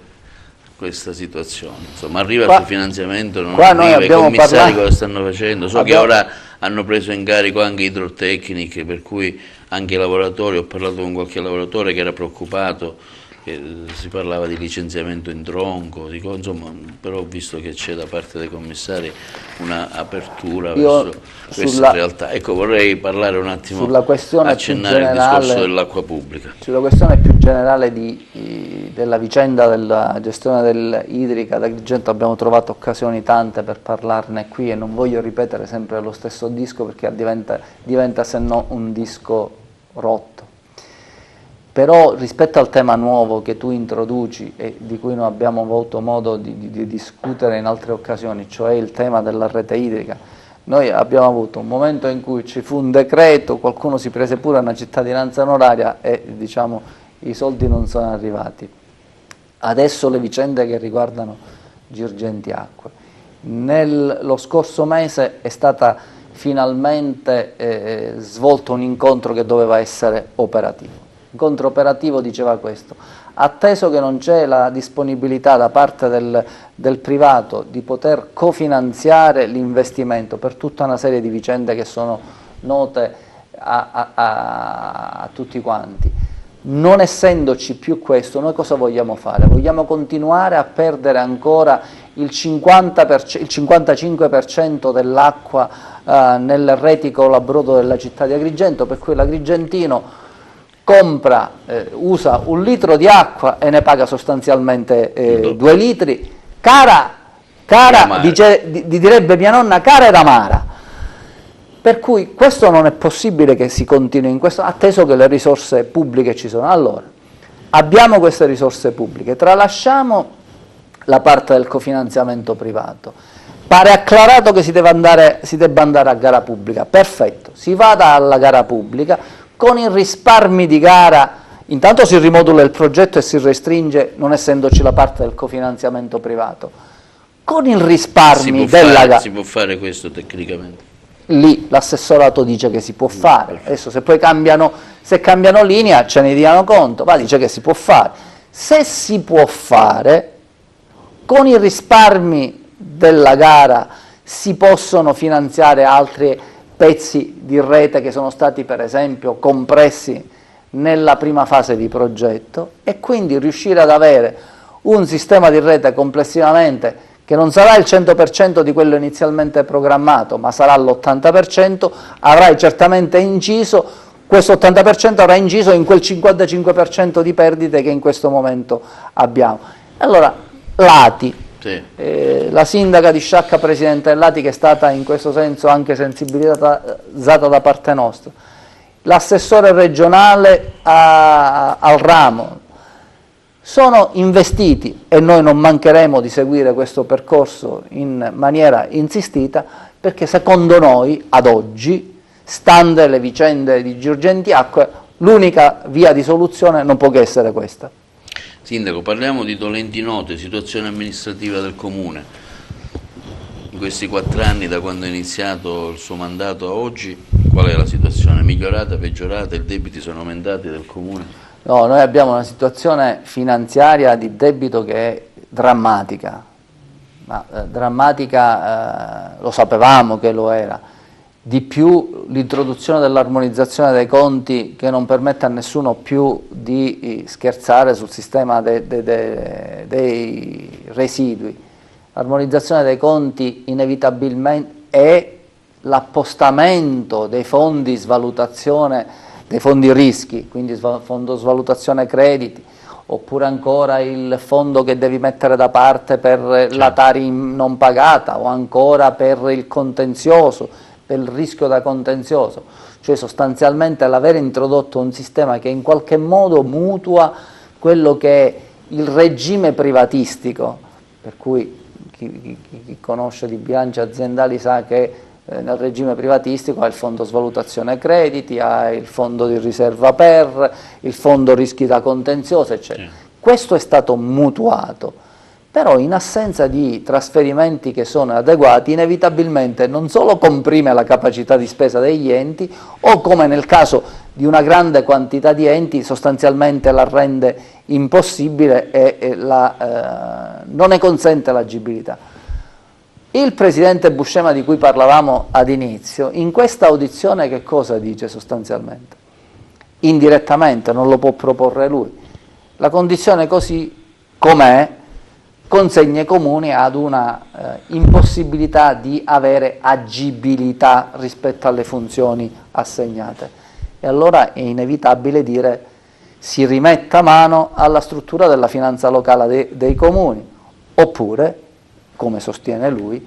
[SPEAKER 1] questa situazione? Insomma, arriva il finanziamento, non arriva, i commissari cosa stanno facendo? So che ora hanno preso in carico anche idrotecniche, per cui anche i lavoratori, ho parlato con qualche lavoratore che era preoccupato, si parlava di licenziamento in tronco, insomma, però ho visto che c'è da parte dei commissari un'apertura verso questa realtà. Ecco, vorrei parlare un attimo, accennare il discorso dell'acqua pubblica.
[SPEAKER 2] Sulla questione più generale della vicenda della gestione dell'idrica ad Agrigento abbiamo trovato occasioni tante per parlarne qui e non voglio ripetere sempre lo stesso disco perché diventa se no un disco rotto. Però rispetto al tema nuovo che tu introduci e di cui noi abbiamo avuto modo di discutere in altre occasioni, cioè il tema della rete idrica, noi abbiamo avuto un momento in cui ci fu un decreto, qualcuno si prese pure una cittadinanza onoraria e diciamo i soldi non sono arrivati. Adesso le vicende che riguardano Girgenti Acque. Lo scorso mese è stata finalmente svolto un incontro che doveva essere operativo. L'incontro operativo diceva questo: atteso che non c'è la disponibilità da parte del privato di poter cofinanziare l'investimento per tutta una serie di vicende che sono note a tutti quanti, non essendoci più questo, noi cosa vogliamo fare? Vogliamo continuare a perdere ancora il 55% dell'acqua nel retico labrodo della città di Agrigento, per cui l'agrigentino compra, usa 1 litro di acqua e ne paga sostanzialmente 2 litri, cara, direbbe mia nonna, cara ed amara. Per cui questo non è possibile che si continui in questo, atteso che le risorse pubbliche ci sono. Allora, abbiamo queste risorse pubbliche, tralasciamo la parte del cofinanziamento privato, pare acclarato che si debba andare a gara pubblica, perfetto, si vada alla gara pubblica, con i risparmi di gara, intanto si rimodula il progetto e si restringe, non essendoci la parte del cofinanziamento privato, con i risparmi della gara.
[SPEAKER 1] Si può fare questo tecnicamente?
[SPEAKER 2] Lì l'assessorato dice che si può fare, adesso se poi cambiano linea ce ne diano conto, ma dice che si può fare. Se si può fare, con i risparmi della gara si possono finanziare altri pezzi di rete che sono stati per esempio compressi nella prima fase di progetto, e quindi riuscire ad avere un sistema di rete complessivamente che non sarà il 100% di quello inizialmente programmato, ma sarà l'80%, avrai certamente inciso, questo 80% avrà inciso in quel 55% di perdite che in questo momento abbiamo. Allora, Lati, sì. La sindaca di Sciacca, presidente Lati, che è stata in questo senso anche sensibilizzata da parte nostra, l'assessore regionale al ramo, sono investiti, e noi non mancheremo di seguire questo percorso in maniera insistita, perché secondo noi ad oggi, stante le vicende di Girgenti Acque, l'unica via di soluzione non può che essere questa.
[SPEAKER 1] Sindaco, parliamo di dolenti note, situazione amministrativa del Comune. In questi 4 anni, da quando è iniziato il suo mandato a oggi, qual è la situazione? Migliorata, peggiorata? I debiti sono aumentati del Comune?
[SPEAKER 2] No, noi abbiamo una situazione finanziaria di debito che è drammatica, ma drammatica lo sapevamo che lo era. Di più l'introduzione dell'armonizzazione dei conti, che non permette a nessuno più di scherzare sul sistema dei residui. L'armonizzazione dei conti inevitabilmente è l'appostamento dei fondi svalutazione, dei fondi rischi, quindi fondo svalutazione crediti, oppure ancora il fondo che devi mettere da parte per la Tari non pagata, o ancora per il contenzioso, per il rischio da contenzioso, cioè sostanzialmente l'aver introdotto un sistema che in qualche modo mutua quello che è il regime privatistico, per cui chi conosce di bilanci aziendali sa che nel regime privatistico ha il fondo svalutazione crediti, ha il fondo di riserva per, il fondo rischi da contenzioso, eccetera. Questo è stato mutuato, però in assenza di trasferimenti che sono adeguati, inevitabilmente non solo comprime la capacità di spesa degli enti, o come nel caso di una grande quantità di enti sostanzialmente la rende impossibile e non ne consente l'agibilità. Il presidente Buscema, di cui parlavamo ad inizio, in questa audizione che cosa dice sostanzialmente? Indirettamente, non lo può proporre lui. La condizione così com'è consegna i comuni ad una impossibilità di avere agibilità rispetto alle funzioni assegnate. E allora è inevitabile dire si rimetta mano alla struttura della finanza locale dei comuni, oppure, come sostiene lui,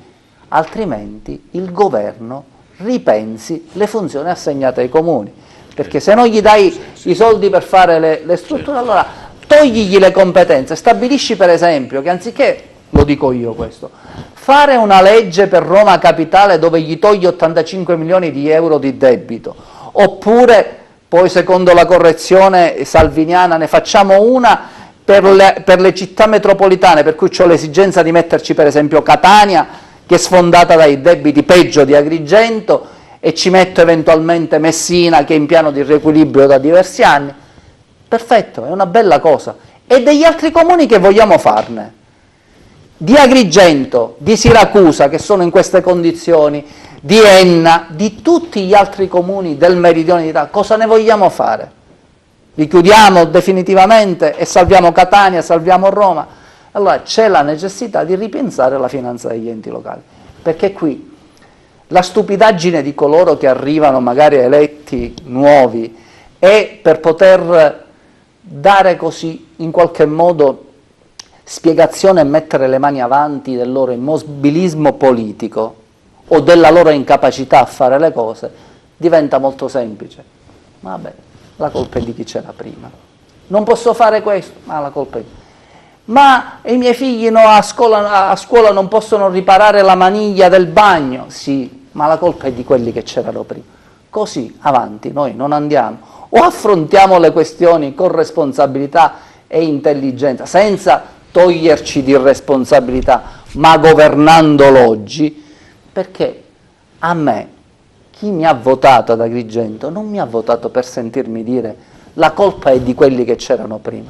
[SPEAKER 2] altrimenti il governo ripensi le funzioni assegnate ai comuni, perché se non gli dai i soldi per fare le strutture, allora togligli le competenze, stabilisci per esempio che anziché, lo dico io questo, fare una legge per Roma Capitale dove gli togli 85 milioni di euro di debito, oppure poi secondo la correzione salviniana ne facciamo una per le città metropolitane, per cui ho l'esigenza di metterci per esempio Catania, che è sfondata dai debiti peggio di Agrigento, e ci metto eventualmente Messina che è in piano di riequilibrio da diversi anni, perfetto, è una bella cosa. E degli altri comuni che vogliamo farne? Di Agrigento, di Siracusa che sono in queste condizioni, di Enna, di tutti gli altri comuni del meridione d'Italia, cosa ne vogliamo fare? Li chiudiamo definitivamente e salviamo Catania, salviamo Roma? Allora c'è la necessità di ripensare la finanza degli enti locali, perché qui la stupidaggine di coloro che arrivano magari eletti nuovi è per poter dare così in qualche modo spiegazione e mettere le mani avanti del loro immobilismo politico o della loro incapacità a fare le cose, diventa molto semplice. Vabbè, la colpa è di chi c'era prima. Non posso fare questo, ma la colpa è di... Ma i miei figli no, a scuola non possono riparare la maniglia del bagno, sì, ma la colpa è di quelli che c'erano prima. Così avanti noi non andiamo. O affrontiamo le questioni con responsabilità e intelligenza, senza toglierci di responsabilità, ma governando l'oggi, perché a me, chi mi ha votato ad Agrigento, non mi ha votato per sentirmi dire la colpa è di quelli che c'erano prima.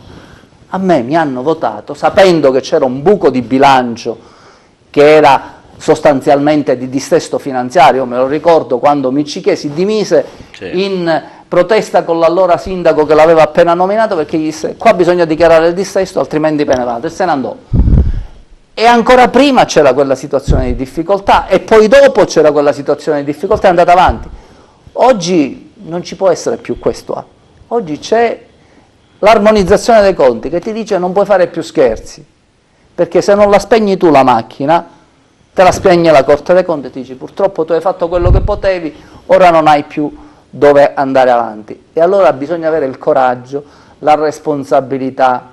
[SPEAKER 2] A me mi hanno votato sapendo che c'era un buco di bilancio che era sostanzialmente di dissesto finanziario. Me lo ricordo quando Miccichè si dimise in protesta con l'allora sindaco che l'aveva appena nominato, perché gli disse qua bisogna dichiarare il dissesto altrimenti me ne vado, e se ne andò. E ancora prima c'era quella situazione di difficoltà e poi dopo c'era quella situazione di difficoltà, è andata avanti. Oggi non ci può essere più questo. Oggi c'è l'armonizzazione dei conti che ti dice non puoi fare più scherzi, perché se non la spegni tu la macchina, te la spegne la Corte dei Conti e ti dici purtroppo tu hai fatto quello che potevi, ora non hai più dove andare avanti. E allora bisogna avere il coraggio, la responsabilità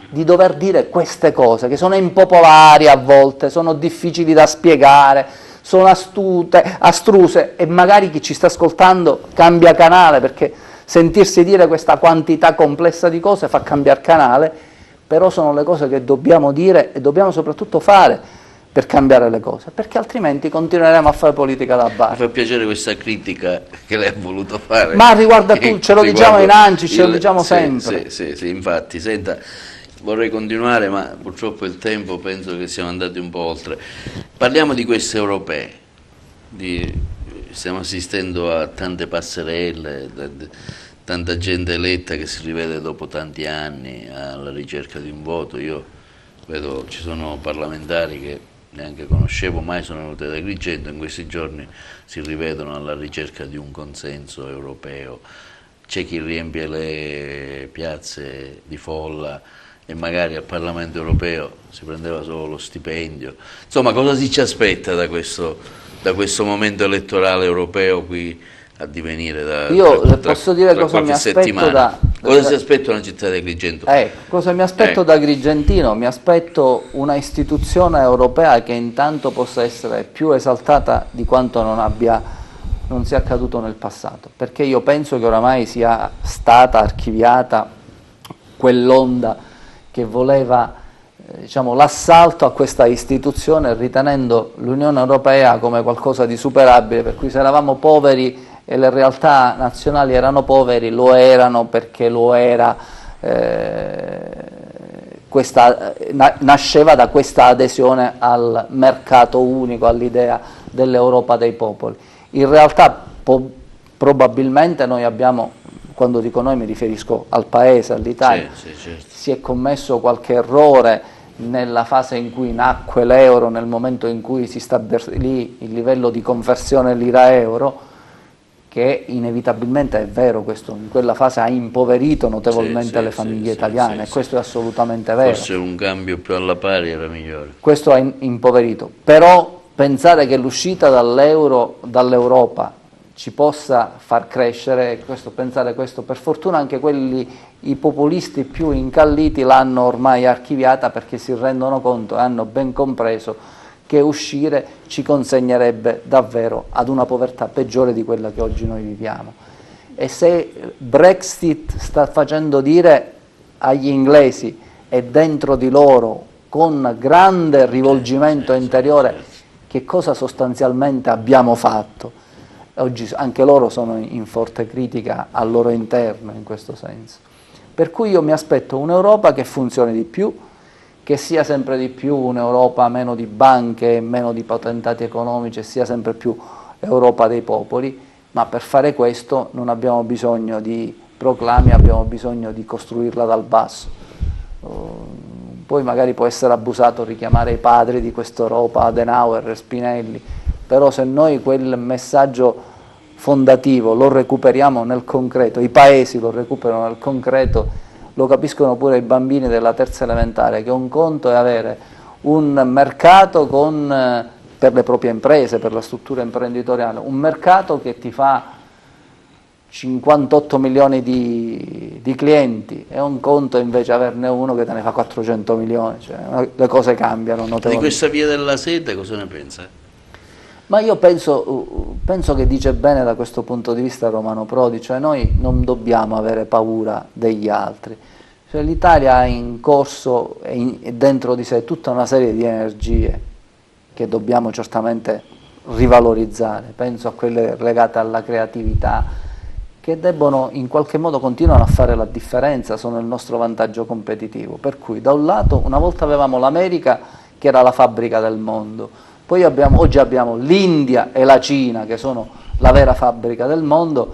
[SPEAKER 2] di dover dire queste cose che sono impopolari a volte, sono difficili da spiegare, sono astruse, e magari chi ci sta ascoltando cambia canale, perché sentirsi dire questa quantità complessa di cose fa cambiare canale, però sono le cose che dobbiamo dire e dobbiamo soprattutto fare per cambiare le cose, perché altrimenti continueremo a fare politica da bar.
[SPEAKER 1] Mi fa piacere questa critica che lei ha voluto fare.
[SPEAKER 2] Ma riguarda tu, ce lo diciamo in ANCI, ce lo diciamo sempre.
[SPEAKER 1] Sì, infatti, senta, vorrei continuare, ma purtroppo il tempo penso che siamo andati un po' oltre. Parliamo di queste europee, stiamo assistendo a tante passerelle, tanta gente eletta che si rivede dopo tanti anni alla ricerca di un voto. Io vedo, ci sono parlamentari che neanche conoscevo, mai sono venuti ad Agrigento, in questi giorni si rivedono alla ricerca di un consenso europeo. C'è chi riempie le piazze di folla e magari al Parlamento europeo si prendeva solo lo stipendio. Insomma, cosa si ci aspetta da questo momento elettorale europeo qui a divenire
[SPEAKER 2] Io le posso dire cosa mi aspetto
[SPEAKER 1] cosa si aspetta una città di Agrigento?
[SPEAKER 2] Cosa mi aspetto da agrigentino? Mi aspetto una istituzione europea che intanto possa essere più esaltata di quanto non sia accaduto nel passato, perché io penso che oramai sia stata archiviata quell'onda che voleva diciamo, l'assalto a questa istituzione, ritenendo l'Unione Europea come qualcosa di superabile, per cui se eravamo poveri e le realtà nazionali erano poveri, lo erano perché lo era, nasceva da questa adesione al mercato unico, all'idea dell'Europa dei popoli. In realtà probabilmente noi abbiamo, quando dico noi mi riferisco al Paese, all'Italia,
[SPEAKER 1] certo.
[SPEAKER 2] Si è commesso qualche errore nella fase in cui nacque l'euro, nel momento in cui si stabilì il livello di conversione lira-euro, che inevitabilmente è vero, questo in quella fase ha impoverito notevolmente le famiglie italiane, e questo è assolutamente vero.
[SPEAKER 1] Forse un cambio più alla pari era migliore.
[SPEAKER 2] Questo ha impoverito, però pensare che l'uscita dall'Europa ci possa far crescere, pensare questo, per fortuna anche i populisti più incalliti l'hanno ormai archiviata, perché si rendono conto e hanno ben compreso che uscire ci consegnerebbe davvero ad una povertà peggiore di quella che oggi noi viviamo. E se Brexit sta facendo dire agli inglesi e dentro di loro, con grande rivolgimento interiore, che cosa sostanzialmente abbiamo fatto, oggi anche loro sono in forte critica al loro interno in questo senso. Per cui io mi aspetto un'Europa che funzioni di più, che sia sempre di più un'Europa meno di banche, meno di potentati economici, sia sempre più Europa dei popoli, ma per fare questo non abbiamo bisogno di proclami, abbiamo bisogno di costruirla dal basso. Poi magari può essere abusato richiamare i padri di questa Europa, Adenauer, Spinelli, però se noi quel messaggio fondativo lo recuperiamo nel concreto, i paesi lo recuperano nel concreto, lo capiscono pure i bambini della terza elementare, che un conto è avere un mercato per le proprie imprese, per la struttura imprenditoriale, un mercato che ti fa 58 milioni di clienti, e un conto invece averne uno che te ne fa 400 milioni, cioè, le cose cambiano notevolmente.
[SPEAKER 1] Di questa via della seta cosa ne pensa?
[SPEAKER 2] Ma io penso che dice bene da questo punto di vista Romano Prodi, cioè noi non dobbiamo avere paura degli altri. Cioè, l'Italia ha in corso e dentro di sé tutta una serie di energie che dobbiamo certamente rivalorizzare, penso a quelle legate alla creatività, che debbono in qualche modo continuare a fare la differenza, sono il nostro vantaggio competitivo. Per cui da un lato una volta avevamo l'America che era la fabbrica del mondo, poi oggi abbiamo l'India e la Cina che sono la vera fabbrica del mondo,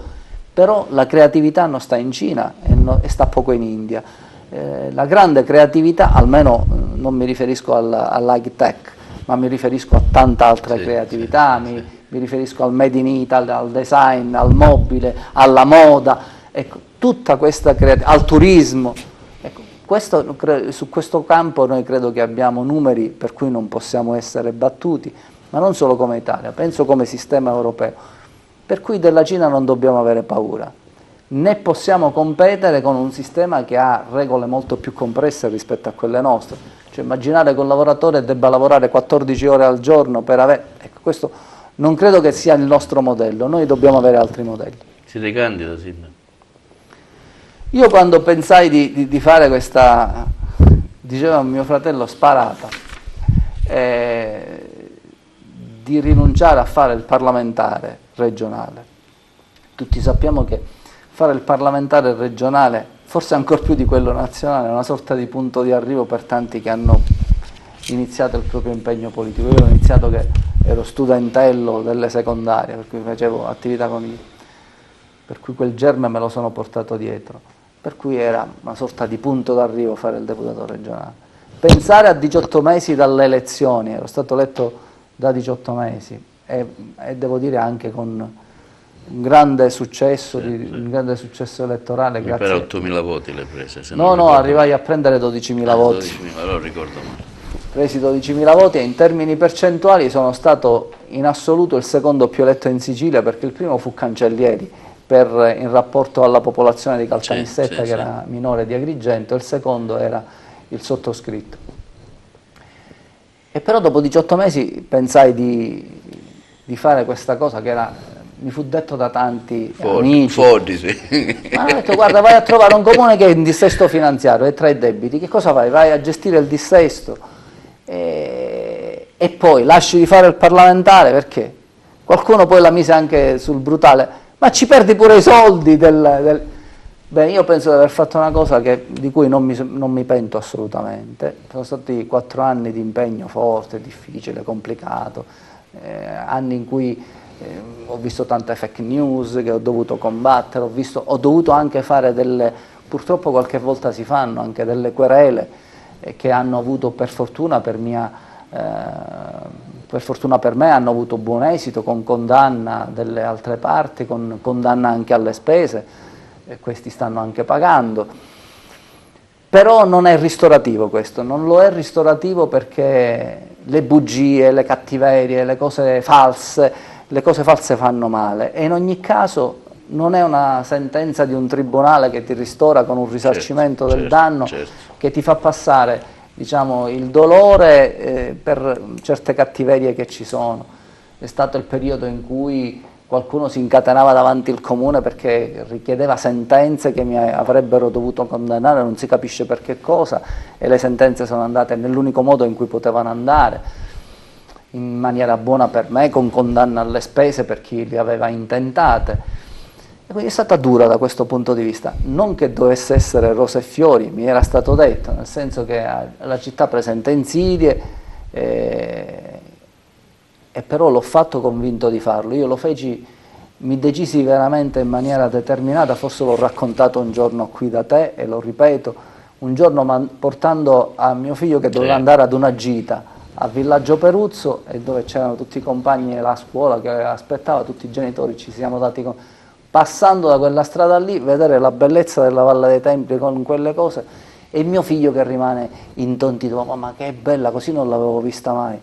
[SPEAKER 2] però la creatività non sta in Cina e sta poco in India. La grande creatività, almeno non mi riferisco all'high tech, ma mi riferisco a tanta altra creatività, mi riferisco al made in Italy, al design, al mobile, alla moda, ecco, tutta questa creatività, al turismo. Ecco, su questo campo noi credo che abbiamo numeri per cui non possiamo essere battuti, ma non solo come Italia, penso come sistema europeo, per cui della Cina non dobbiamo avere paura, né possiamo competere con un sistema che ha regole molto più compresse rispetto a quelle nostre, cioè immaginare che un lavoratore debba lavorare 14 ore al giorno per avere, ecco, questo non credo che sia il nostro modello, noi dobbiamo avere altri modelli.
[SPEAKER 1] Siete candido, Sindaco?
[SPEAKER 2] Io quando pensai di fare questa, diceva mio fratello, sparata, di rinunciare a fare il parlamentare regionale, tutti sappiamo che fare il parlamentare regionale, forse ancor più di quello nazionale, è una sorta di punto di arrivo per tanti che hanno iniziato il proprio impegno politico. Io ho iniziato che ero studentello delle secondarie, per cui facevo attività con per cui quel germe me lo sono portato dietro, per cui era una sorta di punto d'arrivo fare il deputato regionale. Pensare a 18 mesi dalle elezioni, ero stato eletto da 18 mesi e devo dire anche con un grande successo, un grande successo elettorale.
[SPEAKER 1] Per 8.000 voti le prese?
[SPEAKER 2] No, arrivai a prendere 12.000 voti.
[SPEAKER 1] 12.000, allora ricordo male.
[SPEAKER 2] Presi 12.000 voti e in termini percentuali sono stato in assoluto il secondo più eletto in Sicilia, perché il primo fu Cancellieri in rapporto alla popolazione di Caltanissetta, che era minore di Agrigento, e il secondo era il sottoscritto. E però dopo 18 mesi pensai di fare questa cosa che mi fu detto da tanti amici. Ma ho detto, guarda, vai a trovare un comune che è in dissesto finanziario e tra i debiti, che cosa fai? Vai a gestire il dissesto e poi lasci di fare il parlamentare, perché qualcuno poi la mise anche sul brutale, ma ci perdi pure i soldi Beh, io penso di aver fatto una cosa di cui non mi pento assolutamente. Sono stati 4 anni di impegno forte, difficile, complicato, anni in cui ho visto tante fake news che ho dovuto combattere, ho dovuto anche fare purtroppo qualche volta si fanno anche delle querele che hanno avuto, per fortuna per me, hanno avuto buon esito, con condanna delle altre parti, con condanna anche alle spese, e questi stanno anche pagando. Però non è ristorativo questo, non lo è ristorativo, perché le bugie, le cattiverie, le cose false fanno male, e in ogni caso non è una sentenza di un tribunale che ti ristora con un risarcimento del danno, che ti fa passare, diciamo, il dolore per certe cattiverie che ci sono. È stato il periodo in cui qualcuno si incatenava davanti al comune perché richiedeva sentenze che mi avrebbero dovuto condannare, non si capisce per che cosa, e le sentenze sono andate nell'unico modo in cui potevano andare. in maniera buona per me, con condanna alle spese per chi le aveva intentate. E quindi è stata dura da questo punto di vista, non che dovesse essere rose e fiori, mi era stato detto, nel senso che la città presenta insidie, e però l'ho fatto convinto di farlo. Io lo feci, mi decisi veramente in maniera determinata, forse l'ho raccontato un giorno qui da te e lo ripeto, un giorno portando a mio figlio che doveva andare ad una gita a Villaggio Peruzzo, e dove c'erano tutti i compagni della scuola che aspettava, tutti i genitori, ci siamo dati conto. Passando da quella strada lì, vedere la bellezza della Valle dei Templi con quelle cose, e mio figlio che rimane intontito, ma che bella, così non l'avevo vista mai.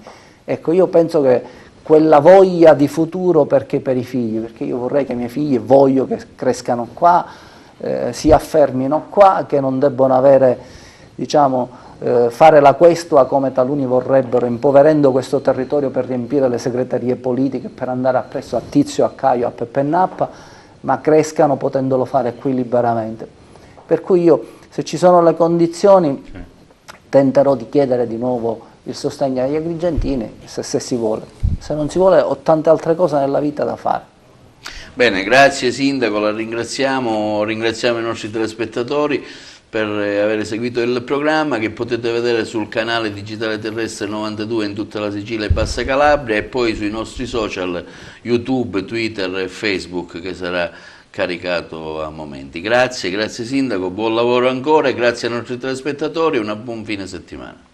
[SPEAKER 2] Ecco, io penso che quella voglia di futuro per i figli, perché io vorrei che i miei figli, voglio che crescano qua, si affermino qua, che non debbono avere, diciamo, fare la questua come taluni vorrebbero, impoverendo questo territorio per riempire le segreterie politiche, per andare appresso a Tizio, a Caio, a Peppe e Nappa, ma crescano potendolo fare qui liberamente. Per cui io, se ci sono le condizioni, tenterò di chiedere di nuovo il sostegno agli agrigentini, se si vuole. Se non si vuole, ho tante altre cose nella vita da fare.
[SPEAKER 1] Bene, grazie Sindaco, la ringraziamo i nostri telespettatori per aver seguito il programma, che potete vedere sul canale digitale terrestre 92 in tutta la Sicilia e Bassa Calabria, e poi sui nostri social YouTube, Twitter e Facebook, che sarà caricato a momenti. Grazie Sindaco, buon lavoro ancora, e grazie ai nostri telespettatori, un buon fine settimana.